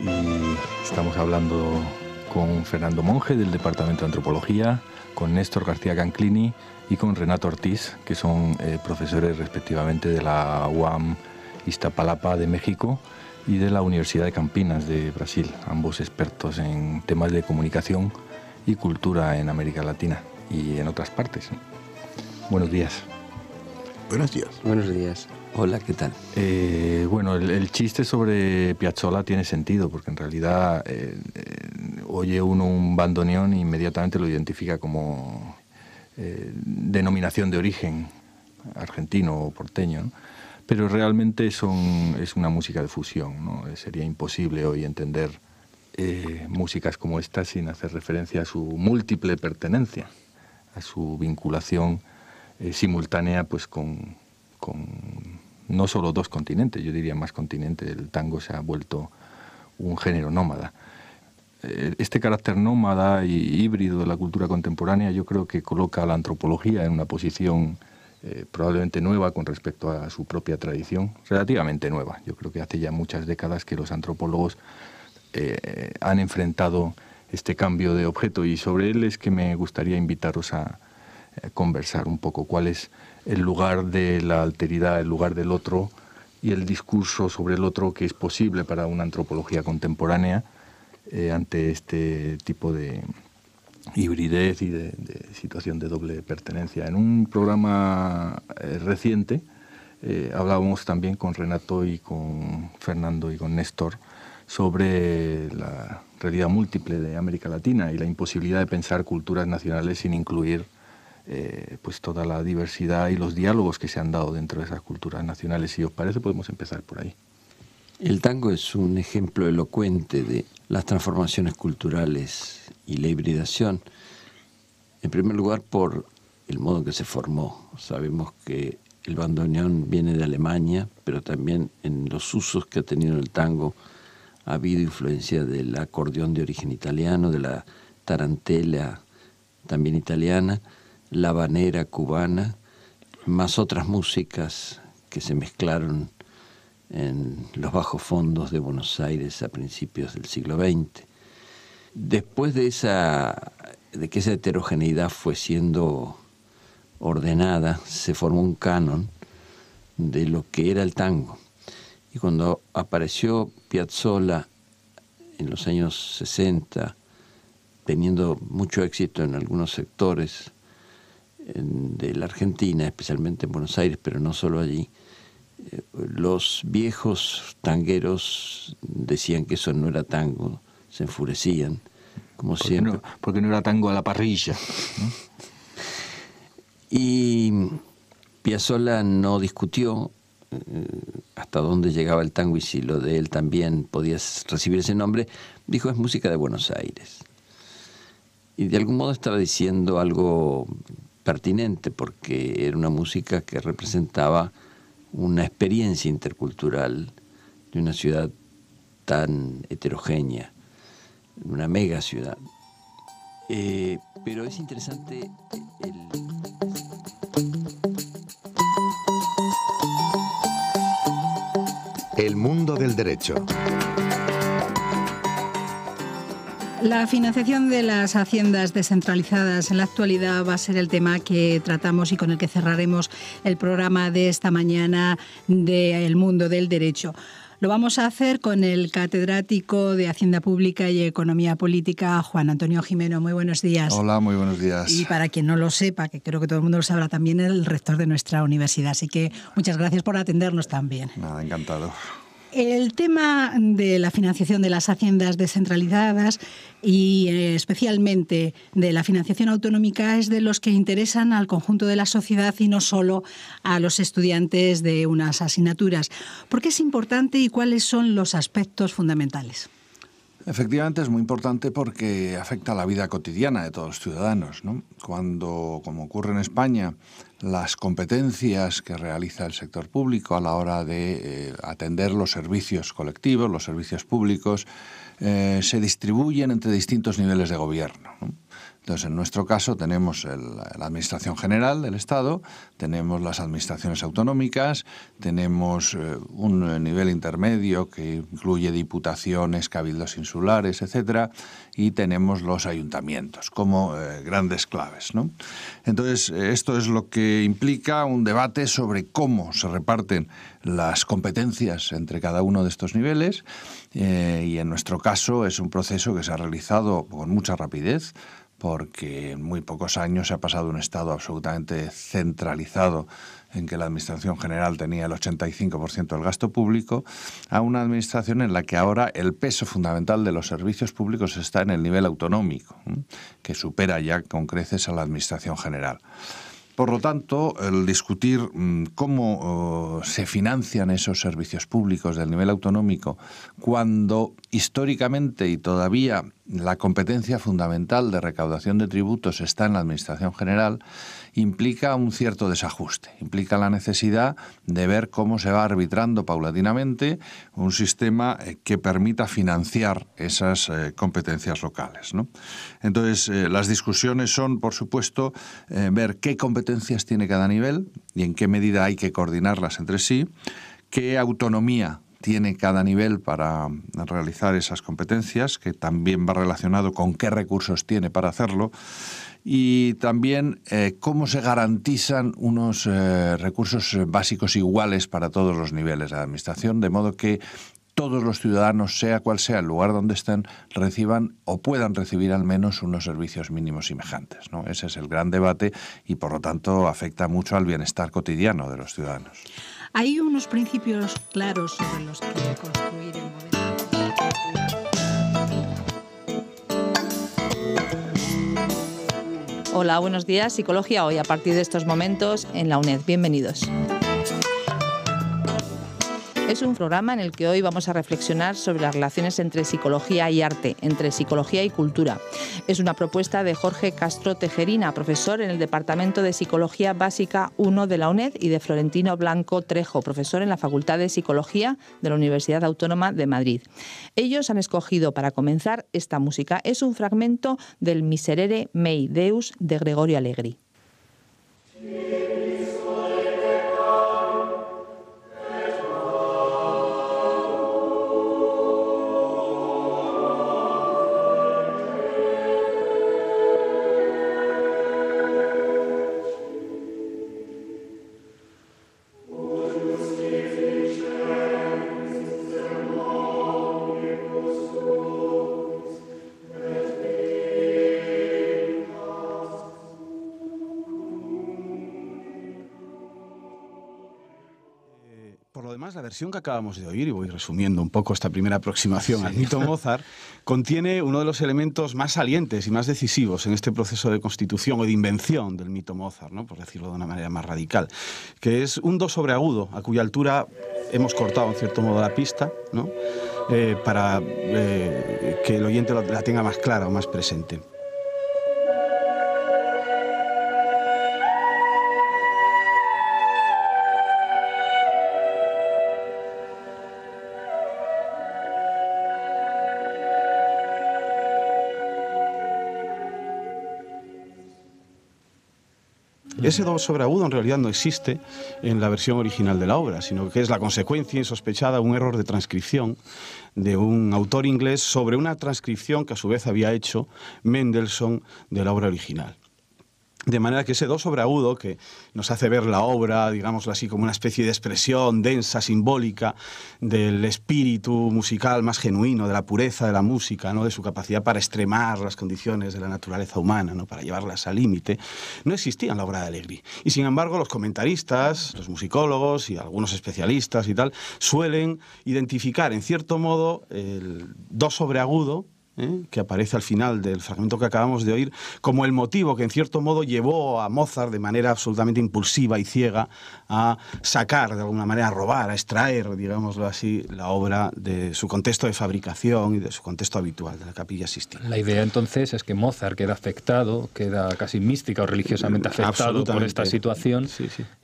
Y estamos hablando con Fernando Monge del Departamento de Antropología, con Néstor García Canclini y con Renato Ortiz, que son profesores respectivamente de la UAM Iztapalapa de México y de la Universidad de Campinas de Brasil, ambos expertos en temas de comunicación y cultura en América Latina y en otras partes. Buenos días. Buenos días. Buenos días. Hola, ¿qué tal? Bueno, el chiste sobre Piazzolla tiene sentido, porque en realidad oye uno un bandoneón e inmediatamente lo identifica como denominación de origen argentino o porteño, ¿no? Pero realmente es una música de fusión, ¿no? Sería imposible hoy entender músicas como esta sin hacer referencia a su múltiple pertenencia, a su vinculación simultánea pues con no solo dos continentes, yo diría más continentes. El tango se ha vuelto un género nómada. Este carácter nómada y híbrido de la cultura contemporánea yo creo que coloca a la antropología en una posición probablemente nueva con respecto a su propia tradición, relativamente nueva. Yo creo que hace ya muchas décadas que los antropólogos han enfrentado este cambio de objeto, y sobre él es que me gustaría invitaros a conversar un poco cuál es el lugar de la alteridad, el lugar del otro y el discurso sobre el otro que es posible para una antropología contemporánea ante este tipo de hibridez y de situación de doble pertenencia. En un programa reciente hablábamos también con Renato y con Fernando y con Néstor sobre la realidad múltiple de América Latina y la imposibilidad de pensar culturas nacionales sin incluir pues toda la diversidad y los diálogos que se han dado dentro de esas culturas nacionales. Si os parece, podemos empezar por ahí. El tango es un ejemplo elocuente de las transformaciones culturales y la hibridación. En primer lugar, por el modo en que se formó. Sabemos que el bandoneón viene de Alemania, pero también en los usos que ha tenido el tango ha habido influencia del acordeón de origen italiano, de la tarantela también italiana, la habanera cubana, más otras músicas que se mezclaron en los bajos fondos de Buenos Aires a principios del siglo XX. Después de que esa heterogeneidad fue siendo ordenada, se formó un canon de lo que era el tango. Y cuando apareció Piazzolla en los años 60, teniendo mucho éxito en algunos sectores de la Argentina, especialmente en Buenos Aires, pero no solo allí, los viejos tangueros decían que eso no era tango, se enfurecían, como siempre. Porque no era tango a la parrilla, ¿no? Y Piazzolla no discutió hasta dónde llegaba el tango y si lo de él también podía recibir ese nombre. Dijo, es música de Buenos Aires. Y de algún modo estaba diciendo algo pertinente, porque era una música que representaba una experiencia intercultural de una ciudad tan heterogénea, una mega ciudad. Pero es interesante El mundo del derecho. La financiación de las haciendas descentralizadas en la actualidad va a ser el tema que tratamos y con el que cerraremos el programa de esta mañana de El mundo del derecho. Lo vamos a hacer con el catedrático de Hacienda Pública y Economía Política, Juan Antonio Gimeno. Muy buenos días. Hola, muy buenos días. Y para quien no lo sepa, que creo que todo el mundo lo sabrá, también el rector de nuestra universidad. Así que muchas gracias por atendernos también. Nada, encantado. El tema de la financiación de las haciendas descentralizadas y especialmente de la financiación autonómica es de los que interesan al conjunto de la sociedad y no solo a los estudiantes de unas asignaturas. ¿Por qué es importante y cuáles son los aspectos fundamentales? Efectivamente es muy importante porque afecta a la vida cotidiana de todos los ciudadanos, ¿no? Cuando, como ocurre en España, las competencias que realiza el sector público a la hora de atender los servicios colectivos, los servicios públicos, se distribuyen entre distintos niveles de gobierno, ¿no? Entonces, en nuestro caso tenemos la Administración General del Estado, tenemos las administraciones autonómicas, tenemos un nivel intermedio que incluye diputaciones, cabildos insulares, etcétera, y tenemos los ayuntamientos como grandes claves, ¿no? Entonces, esto es lo que implica un debate sobre cómo se reparten las competencias entre cada uno de estos niveles, y en nuestro caso es un proceso que se ha realizado con mucha rapidez, porque en muy pocos años se ha pasado de un Estado absolutamente centralizado en que la Administración General tenía el 85% del gasto público, a una administración en la que ahora el peso fundamental de los servicios públicos está en el nivel autonómico, que supera ya con creces a la Administración General. Por lo tanto, el discutir cómo se financian esos servicios públicos del nivel autonómico, cuando históricamente y todavía la competencia fundamental de recaudación de tributos está en la Administración General, implica un cierto desajuste, implica la necesidad de ver cómo se va arbitrando paulatinamente un sistema que permita financiar esas competencias locales, ¿no? Entonces, las discusiones son, por supuesto, ver qué competencias tiene cada nivel y en qué medida hay que coordinarlas entre sí, qué autonomía tiene cada nivel para realizar esas competencias, que también va relacionado con qué recursos tiene para hacerlo, y también cómo se garantizan unos recursos básicos iguales para todos los niveles de la administración, de modo que todos los ciudadanos, sea cual sea el lugar donde estén, reciban o puedan recibir al menos unos servicios mínimos semejantes, ¿no? Ese es el gran debate y, por lo tanto, afecta mucho al bienestar cotidiano de los ciudadanos. Hay unos principios claros sobre los que construir el modelo. Hola, buenos días. Psicología hoy, a partir de estos momentos en la UNED. Bienvenidos. Es un programa en el que hoy vamos a reflexionar sobre las relaciones entre psicología y arte, entre psicología y cultura. Es una propuesta de Jorge Castro Tejerina, profesor en el Departamento de Psicología Básica 1 de la UNED, y de Florentino Blanco Trejo, profesor en la Facultad de Psicología de la Universidad Autónoma de Madrid. Ellos han escogido para comenzar esta música. Es un fragmento del Miserere Mei Deus de Gregorio Allegri. La versión que acabamos de oír, y voy resumiendo un poco esta primera aproximación al mito Mozart, contiene uno de los elementos más salientes y más decisivos en este proceso de constitución o de invención del mito Mozart, ¿no?, por decirlo de una manera más radical, que es un do sobre agudo, a cuya altura hemos cortado en cierto modo la pista, ¿no?, para que el oyente la tenga más clara o más presente. Ese do sobre agudo en realidad no existe en la versión original de la obra, sino que es la consecuencia insospechada, un error de transcripción de un autor inglés sobre una transcripción que a su vez había hecho Mendelssohn de la obra original. De manera que ese do sobre agudo, que nos hace ver la obra, digámoslo así, como una especie de expresión densa, simbólica, del espíritu musical más genuino, de la pureza de la música, ¿no?, de su capacidad para extremar las condiciones de la naturaleza humana, ¿no?, para llevarlas al límite, no existía en la obra de Allegri. Y sin embargo, los comentaristas, los musicólogos y algunos especialistas y tal, suelen identificar, en cierto modo, el do sobre agudo, que aparece al final del fragmento que acabamos de oír, como el motivo que en cierto modo llevó a Mozart de manera absolutamente impulsiva y ciega a sacar, de alguna manera, a robar, a extraer, digámoslo así, la obra de su contexto de fabricación y de su contexto habitual, de la Capilla Sistina. La idea entonces es que Mozart queda afectado, queda casi mística o religiosamente afectado por esta situación,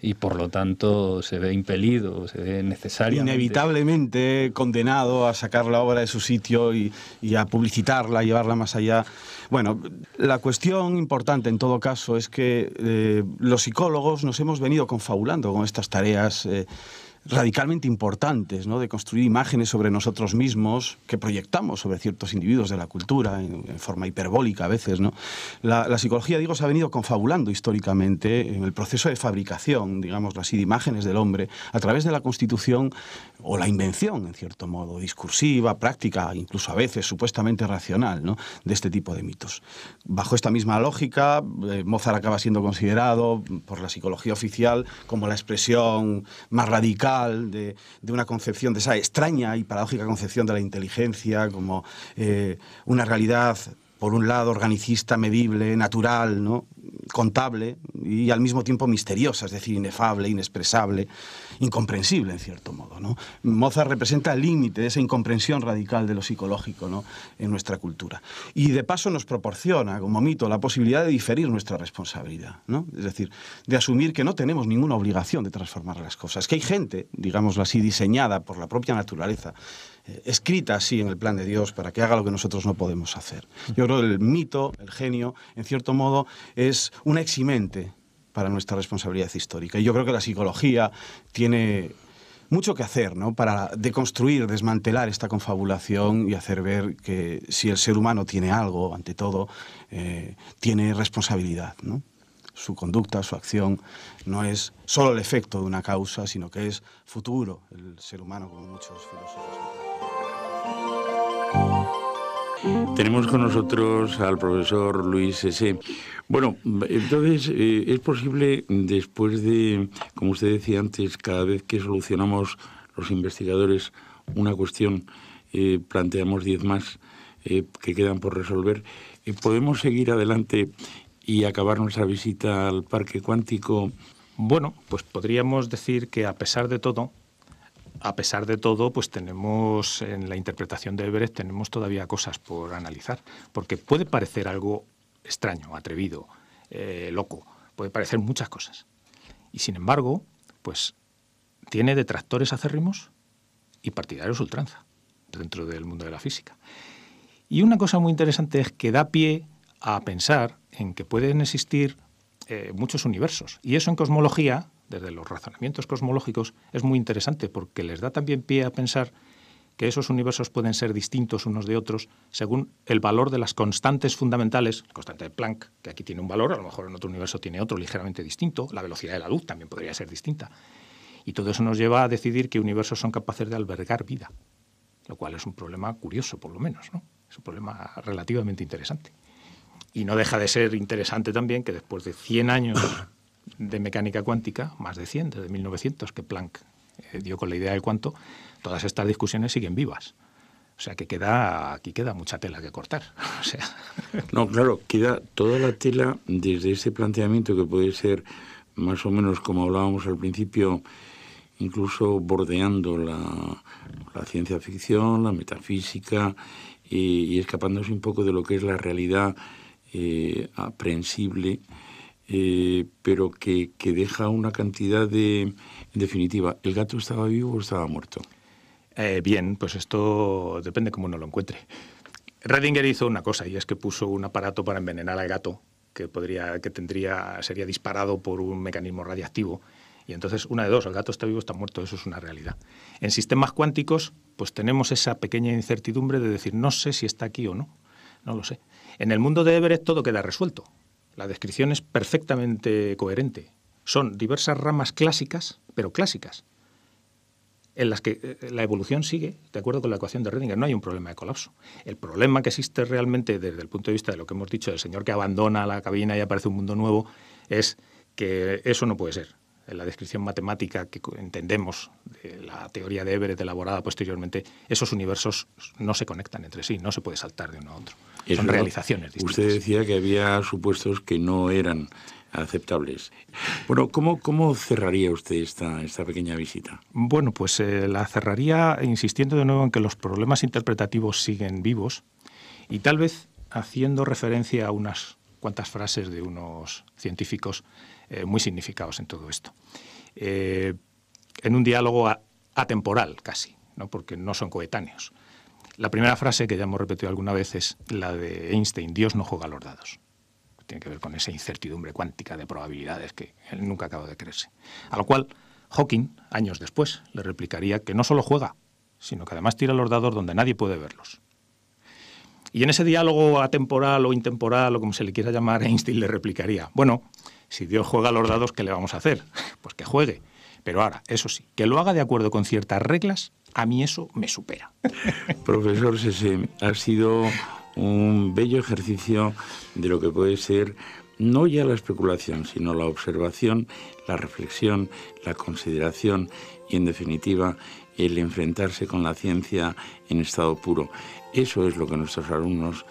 y por lo tanto se ve impelido, se ve necesariamente, inevitablemente condenado a sacar la obra de su sitio y a publicitarla, llevarla más allá. Bueno, la cuestión importante en todo caso es que los psicólogos nos hemos venido confabulando con estas tareas radicalmente importantes, ¿no?, de construir imágenes sobre nosotros mismos que proyectamos sobre ciertos individuos de la cultura en forma hiperbólica a veces, ¿no? La psicología, digo, se ha venido confabulando históricamente en el proceso de fabricación, digámoslo así, de imágenes del hombre a través de la constitución o la invención, en cierto modo, discursiva, práctica, incluso a veces supuestamente racional, ¿no?, de este tipo de mitos. Bajo esta misma lógica, Mozart acaba siendo considerado por la psicología oficial como la expresión más radical de una concepción, de esa extraña y paradójica concepción de la inteligencia como una realidad, por un lado, organicista, medible, natural, ¿no?, contable, y al mismo tiempo misteriosa, es decir, inefable, inexpresable, incomprensible en cierto modo, ¿no? Mozart representa el límite de esa incomprensión radical de lo psicológico, ¿no?, en nuestra cultura. Y de paso nos proporciona, como mito, la posibilidad de diferir nuestra responsabilidad, ¿no? Es decir, de asumir que no tenemos ninguna obligación de transformar las cosas, que hay gente, digámoslo así, diseñada por la propia naturaleza, escrita así en el plan de Dios para que haga lo que nosotros no podemos hacer. Yo creo que el mito, el genio, en cierto modo, es una eximente para nuestra responsabilidad histórica. Y yo creo que la psicología tiene mucho que hacer, ¿no?, para deconstruir, desmantelar esta confabulación y hacer ver que si el ser humano tiene algo, ante todo, tiene responsabilidad, ¿no? Su conducta, su acción, no es solo el efecto de una causa, sino que es futuro, el ser humano, como muchos filósofos. Tenemos con nosotros al profesor Luis S. Bueno, entonces, es posible, después de, como usted decía antes, cada vez que solucionamos los investigadores una cuestión, planteamos 10 más que quedan por resolver, podemos seguir adelante y acabar nuestra visita al parque cuántico. Bueno, pues podríamos decir que a pesar de todo, pues tenemos en la interpretación de Everest tenemos todavía cosas por analizar, porque puede parecer algo extraño, atrevido, loco, puede parecer muchas cosas. Y sin embargo, pues tiene detractores acérrimos y partidarios ultranza dentro del mundo de la física. Y una cosa muy interesante es que da pie a pensar en que pueden existir muchos universos. Y eso en cosmología, desde los razonamientos cosmológicos, es muy interesante porque les da también pie a pensar que esos universos pueden ser distintos unos de otros según el valor de las constantes fundamentales, la constante de Planck, que aquí tiene un valor, a lo mejor en otro universo tiene otro ligeramente distinto, la velocidad de la luz también podría ser distinta. Y todo eso nos lleva a decidir qué universos son capaces de albergar vida, lo cual es un problema curioso, por lo menos, ¿no? Es un problema relativamente interesante. Y no deja de ser interesante también que después de 100 años de mecánica cuántica, más de 100, desde 1900, que Planck dio con la idea del cuánto, todas estas discusiones siguen vivas. O sea que aquí queda mucha tela que cortar. O sea. No, claro, queda toda la tela desde ese planteamiento que puede ser más o menos, como hablábamos al principio, incluso bordeando la ciencia ficción, la metafísica, y escapándose un poco de lo que es la realidad aprehensible, pero que deja una cantidad de... En definitiva, ¿el gato estaba vivo o estaba muerto? Bien, pues esto depende cómo uno lo encuentre. Redinger hizo una cosa, y es que puso un aparato para envenenar al gato que sería disparado por un mecanismo radiactivo. Y entonces, una de dos, el gato está vivo o está muerto, eso es una realidad. En sistemas cuánticos, pues tenemos esa pequeña incertidumbre de decir, no sé si está aquí o no, no lo sé. En el mundo de Everest todo queda resuelto. La descripción es perfectamente coherente. Son diversas ramas clásicas, pero clásicas, en las que la evolución sigue de acuerdo con la ecuación de Redinger. No hay un problema de colapso. El problema que existe realmente desde el punto de vista de lo que hemos dicho del señor que abandona la cabina y aparece un mundo nuevo es que eso no puede ser. En la descripción matemática que entendemos de la teoría de Everett elaborada posteriormente, esos universos no se conectan entre sí, no se puede saltar de uno a otro. Son realizaciones distintas. Usted decía que había supuestos que no eran aceptables. Bueno, ¿cómo cerraría usted esta pequeña visita? Bueno, pues la cerraría insistiendo de nuevo en que los problemas interpretativos siguen vivos y tal vez haciendo referencia a unas cuantas frases de unos científicos muy significados en todo esto. En un diálogo atemporal casi, ¿no? Porque no son coetáneos. La primera frase, que ya hemos repetido alguna vez, es la de Einstein: Dios no juega a los dados. Tiene que ver con esa incertidumbre cuántica de probabilidades que él nunca acaba de creerse. A lo cual Hawking, años después, le replicaría que no solo juega, sino que además tira los dados donde nadie puede verlos. Y en ese diálogo atemporal o intemporal, o como se le quiera llamar, Einstein le replicaría: bueno, si Dios juega a los dados, ¿qué le vamos a hacer? Pues que juegue. Pero ahora, eso sí, que lo haga de acuerdo con ciertas reglas, a mí eso me supera. Profesor Sese, ha sido un bello ejercicio de lo que puede ser no ya la especulación, sino la observación, la reflexión, la consideración y, en definitiva, el enfrentarse con la ciencia en estado puro. Eso es lo que nuestros alumnos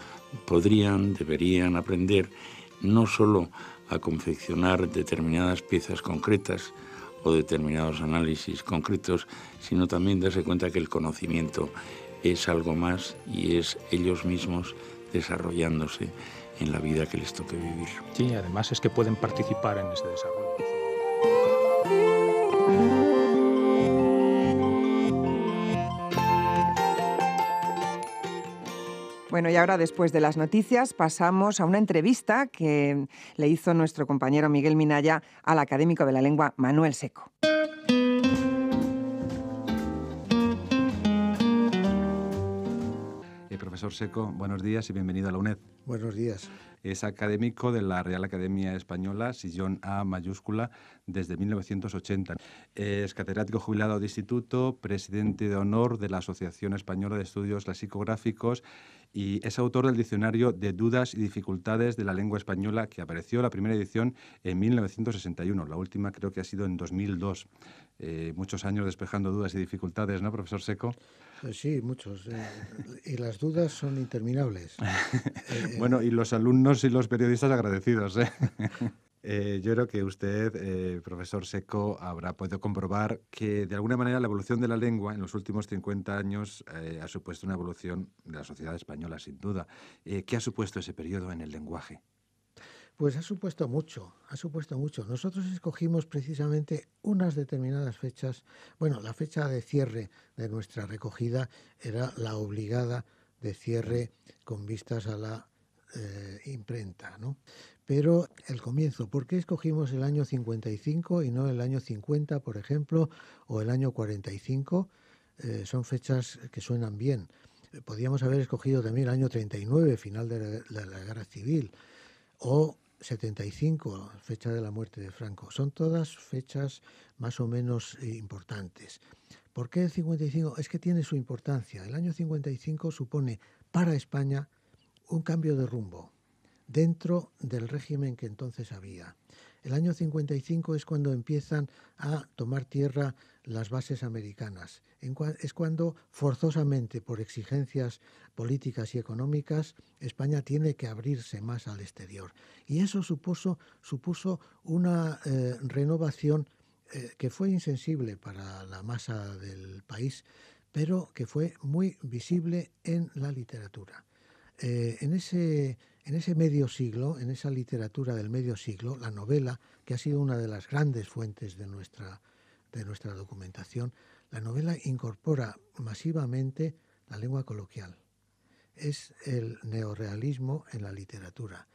deberían aprender, no solo a confeccionar determinadas piezas concretas o determinados análisis concretos, sino también darse cuenta que el conocimiento es algo más y es ellos mismos desarrollándose en la vida que les toque vivir. Sí, además es que pueden participar en ese desarrollo. Bueno, y ahora, después de las noticias, pasamos a una entrevista que le hizo nuestro compañero Miguel Minaya al académico de la lengua Manuel Seco. Profesor Seco, buenos días y bienvenido a la UNED. Buenos días. Es académico de la Real Academia Española, sillón A mayúscula, desde 1980. Es catedrático jubilado de instituto, presidente de honor de la Asociación Española de Estudios Lexicográficos y es autor del diccionario de dudas y dificultades de la lengua española, que apareció la primera edición en 1961, la última creo que ha sido en 2002. Muchos años despejando dudas y dificultades, ¿no, profesor Seco? Sí, muchos. Y las dudas son interminables. Bueno, y los alumnos y los periodistas agradecidos, ¿eh? Yo creo que usted, profesor Seco, habrá podido comprobar que, de alguna manera, la evolución de la lengua en los últimos 50 años ha supuesto una evolución de la sociedad española, sin duda. ¿Qué ha supuesto ese periodo en el lenguaje? Pues ha supuesto mucho. Nosotros escogimos precisamente unas determinadas fechas. Bueno, la fecha de cierre de nuestra recogida era la obligada de cierre con vistas a la imprenta, ¿no? Pero el comienzo, ¿por qué escogimos el año 55 y no el año 50, por ejemplo, o el año 45? Son fechas que suenan bien. Podíamos haber escogido también el año 39, final de la Guerra Civil, o 75, fecha de la muerte de Franco. Son todas fechas más o menos importantes. ¿Por qué el 55? Es que tiene su importancia. El año 55 supone para España un cambio de rumbo dentro del régimen que entonces había. El año 55 es cuando empiezan a tomar tierra las bases americanas. Es cuando, forzosamente, por exigencias políticas y económicas, España tiene que abrirse más al exterior. Y eso supuso una renovación que fue insensible para la masa del país, pero que fue muy visible en la literatura. En ese medio siglo, en esa literatura del medio siglo, la novela, que ha sido una de las grandes fuentes de nuestra documentación, la novela incorpora masivamente la lengua coloquial. Es el neorrealismo en la literatura.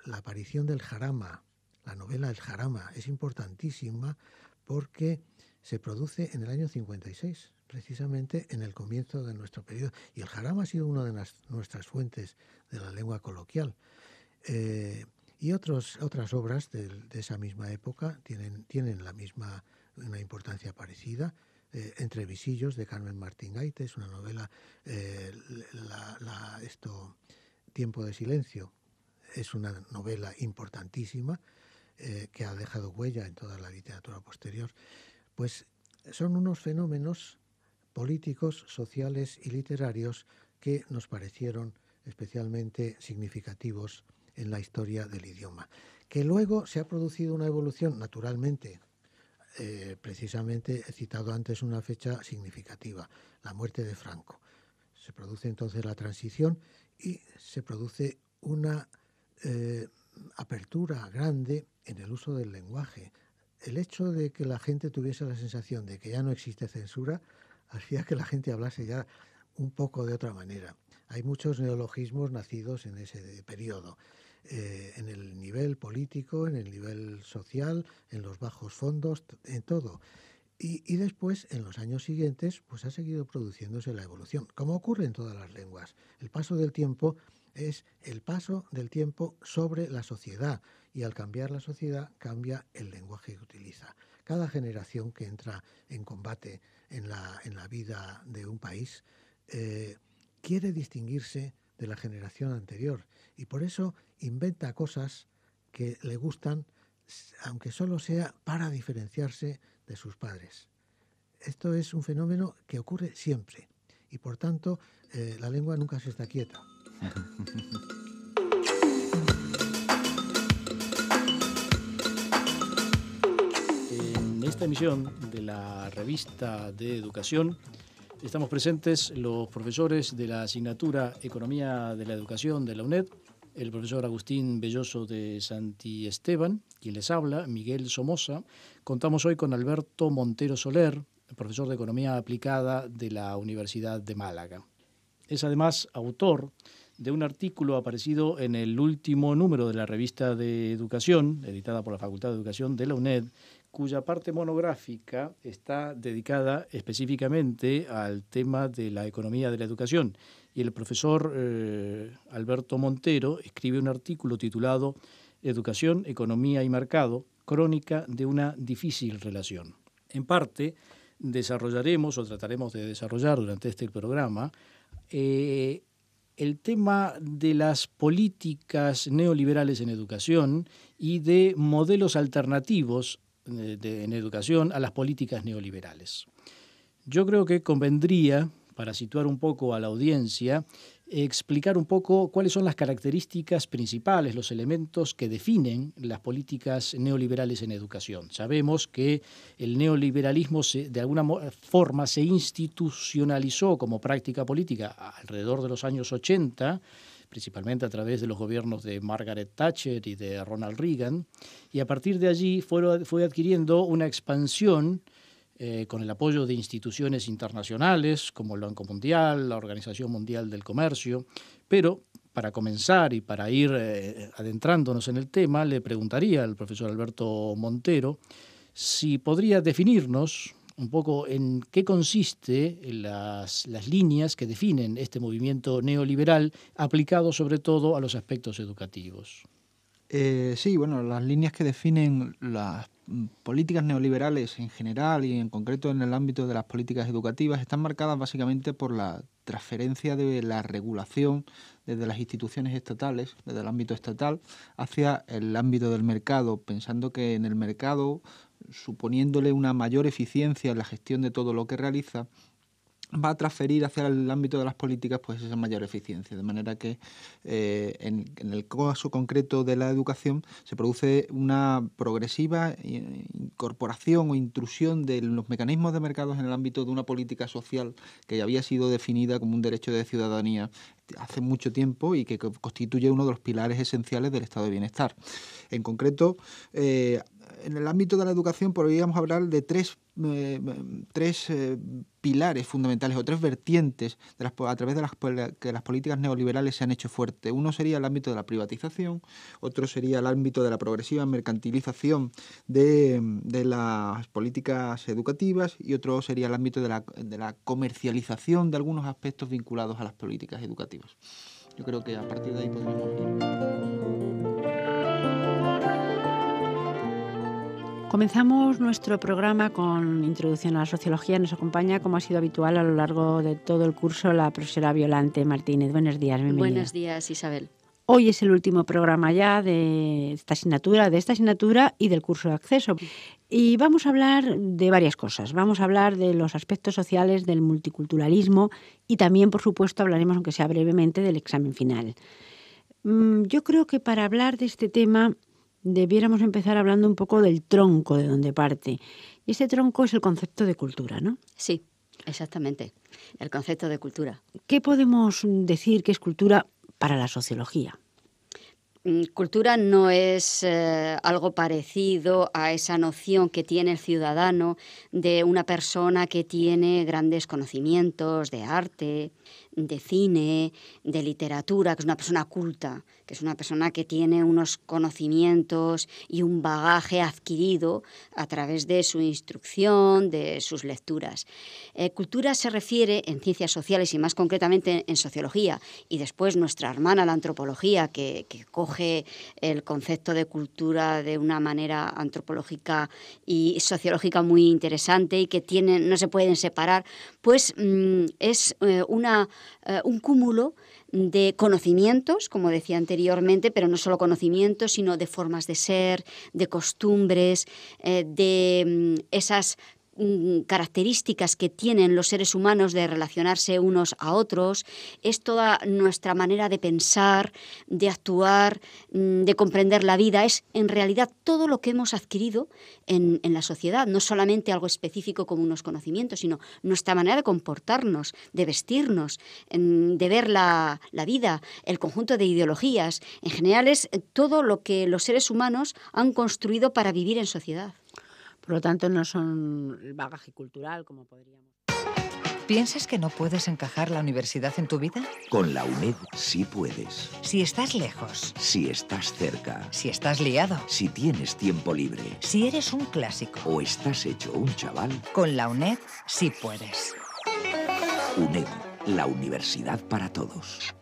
La aparición del jarama, la novela El jarama, es importantísima porque se produce en el año 56, precisamente en el comienzo de nuestro periodo. Y el jarama ha sido una de nuestras fuentes de la lengua coloquial. Y otras obras de esa misma época tienen una importancia parecida. Entre visillos, de Carmen Martín Gaites, una novela, Tiempo de silencio, es una novela importantísima que ha dejado huella en toda la literatura posterior. Pues son unos fenómenos políticos, sociales y literarios que nos parecieron especialmente significativos en la historia del idioma. Que luego se ha producido una evolución, naturalmente. Precisamente he citado antes una fecha significativa, la muerte de Franco. Se produce entonces la transición y se produce una apertura grande en el uso del lenguaje. El hecho de que la gente tuviese la sensación de que ya no existe censura hacía que la gente hablase ya un poco de otra manera. Hay muchos neologismos nacidos en ese periodo, en el nivel político, en el nivel social, en los bajos fondos, en todo. Y después, en los años siguientes, pues ha seguido produciéndose la evolución, como ocurre en todas las lenguas. El paso del tiempo es el paso del tiempo sobre la sociedad, y al cambiar la sociedad cambia el lenguaje que utiliza. Cada generación que entra en combate en la vida de un país quiere distinguirse de la generación anterior y por eso inventa cosas que le gustan, aunque solo sea para diferenciarse de sus padres. Esto es un fenómeno que ocurre siempre y por tanto la lengua nunca se está quieta. En esta emisión de la revista de Educación estamos presentes los profesores de la asignatura Economía de la Educación de la UNED, el profesor Agustín Belloso de Santi Esteban, quien les habla, Miguel Somoza. Contamos hoy con Alberto Montero Soler, profesor de Economía Aplicada de la Universidad de Málaga. Es además autor de un artículo aparecido en el último número de la revista de Educación, editada por la Facultad de Educación de la UNED, cuya parte monográfica está dedicada específicamente al tema de la economía de la educación. Y el profesor Alberto Montero escribe un artículo titulado Educación, Economía y Mercado, crónica de una difícil relación. En parte, desarrollaremos o trataremos de desarrollar durante este programa el tema de las políticas neoliberales en educación y de modelos alternativos en educación a las políticas neoliberales. Yo creo que convendría, para situar un poco a la audiencia, explicar un poco cuáles son las características principales, los elementos que definen las políticas neoliberales en educación. Sabemos que el neoliberalismo de alguna forma se institucionalizó como práctica política alrededor de los años 80, principalmente a través de los gobiernos de Margaret Thatcher y de Ronald Reagan, y a partir de allí fue adquiriendo una expansión con el apoyo de instituciones internacionales como el Banco Mundial, la Organización Mundial del Comercio. Pero para comenzar y para ir adentrándonos en el tema, le preguntaría al profesor Alberto Montero si podría definirnos un poco en qué consiste las líneas que definen este movimiento neoliberal aplicado sobre todo a los aspectos educativos. Sí, bueno, las líneas que definen las políticas neoliberales en general y en concreto en el ámbito de las políticas educativas están marcadas básicamente por la transferencia de la regulación desde las instituciones estatales, desde el ámbito estatal, hacia el ámbito del mercado, pensando que en el mercado, suponiéndole una mayor eficiencia en la gestión de todo lo que realiza, va a transferir hacia el ámbito de las políticas pues esa mayor eficiencia, de manera que en el caso concreto de la educación se produce una progresiva incorporación o intrusión de los mecanismos de mercados en el ámbito de una política social que ya había sido definida como un derecho de ciudadanía hace mucho tiempo y que constituye uno de los pilares esenciales del estado de bienestar. En concreto, en el ámbito de la educación podríamos hablar de tres pilares fundamentales o tres vertientes a través de las que las políticas neoliberales se han hecho fuertes. Uno sería el ámbito de la privatización, otro sería el ámbito de la progresiva mercantilización de las políticas educativas y otro sería el ámbito de la comercialización de algunos aspectos vinculados a las políticas educativas. Yo creo que a partir de ahí podríamos ir. Comenzamos nuestro programa con introducción a la sociología. Nos acompaña, como ha sido habitual a lo largo de todo el curso, la profesora Violante Martínez. Buenos días, bienvenida. Buenos días, Isabel. Hoy es el último programa ya de esta asignatura y del curso de acceso. Y vamos a hablar de varias cosas. Vamos a hablar de los aspectos sociales del multiculturalismo y también, por supuesto, hablaremos, aunque sea brevemente, del examen final. Yo creo que para hablar de este tema debiéramos empezar hablando un poco del tronco de donde parte. Y este tronco es el concepto de cultura, ¿no? Sí, exactamente. El concepto de cultura. ¿Qué podemos decir que es cultura para la sociología? Cultura no es algo parecido a esa noción que tiene el ciudadano de una persona que tiene grandes conocimientos de arte, de cine, de literatura, que es una persona culta, que es una persona que tiene unos conocimientos y un bagaje adquirido a través de su instrucción, de sus lecturas. Cultura se refiere en ciencias sociales y más concretamente en sociología, y después nuestra hermana, la antropología, que coge el concepto de cultura de una manera antropológica y sociológica muy interesante y que no se pueden separar, pues es un cúmulo de conocimientos, como decía anteriormente, pero no solo conocimientos, sino de formas de ser, de costumbres, de esas características que tienen los seres humanos de relacionarse unos a otros. Es toda nuestra manera de pensar, de actuar, de comprender la vida. Es en realidad todo lo que hemos adquirido en la sociedad, no solamente algo específico como unos conocimientos, sino nuestra manera de comportarnos, de vestirnos, de ver la vida, el conjunto de ideologías. En general es todo lo que los seres humanos han construido para vivir en sociedad. Por lo tanto, no son el bagaje cultural como podríamos. ¿Piensas que no puedes encajar la universidad en tu vida? Con la UNED sí puedes. Si estás lejos. Si estás cerca. Si estás liado. Si tienes tiempo libre. Si eres un clásico. O estás hecho un chaval. Con la UNED sí puedes. UNED, la universidad para todos.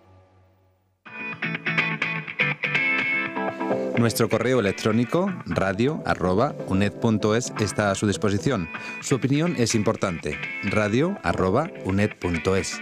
Nuestro correo electrónico radio@uned.es está a su disposición. Su opinión es importante. radio@uned.es.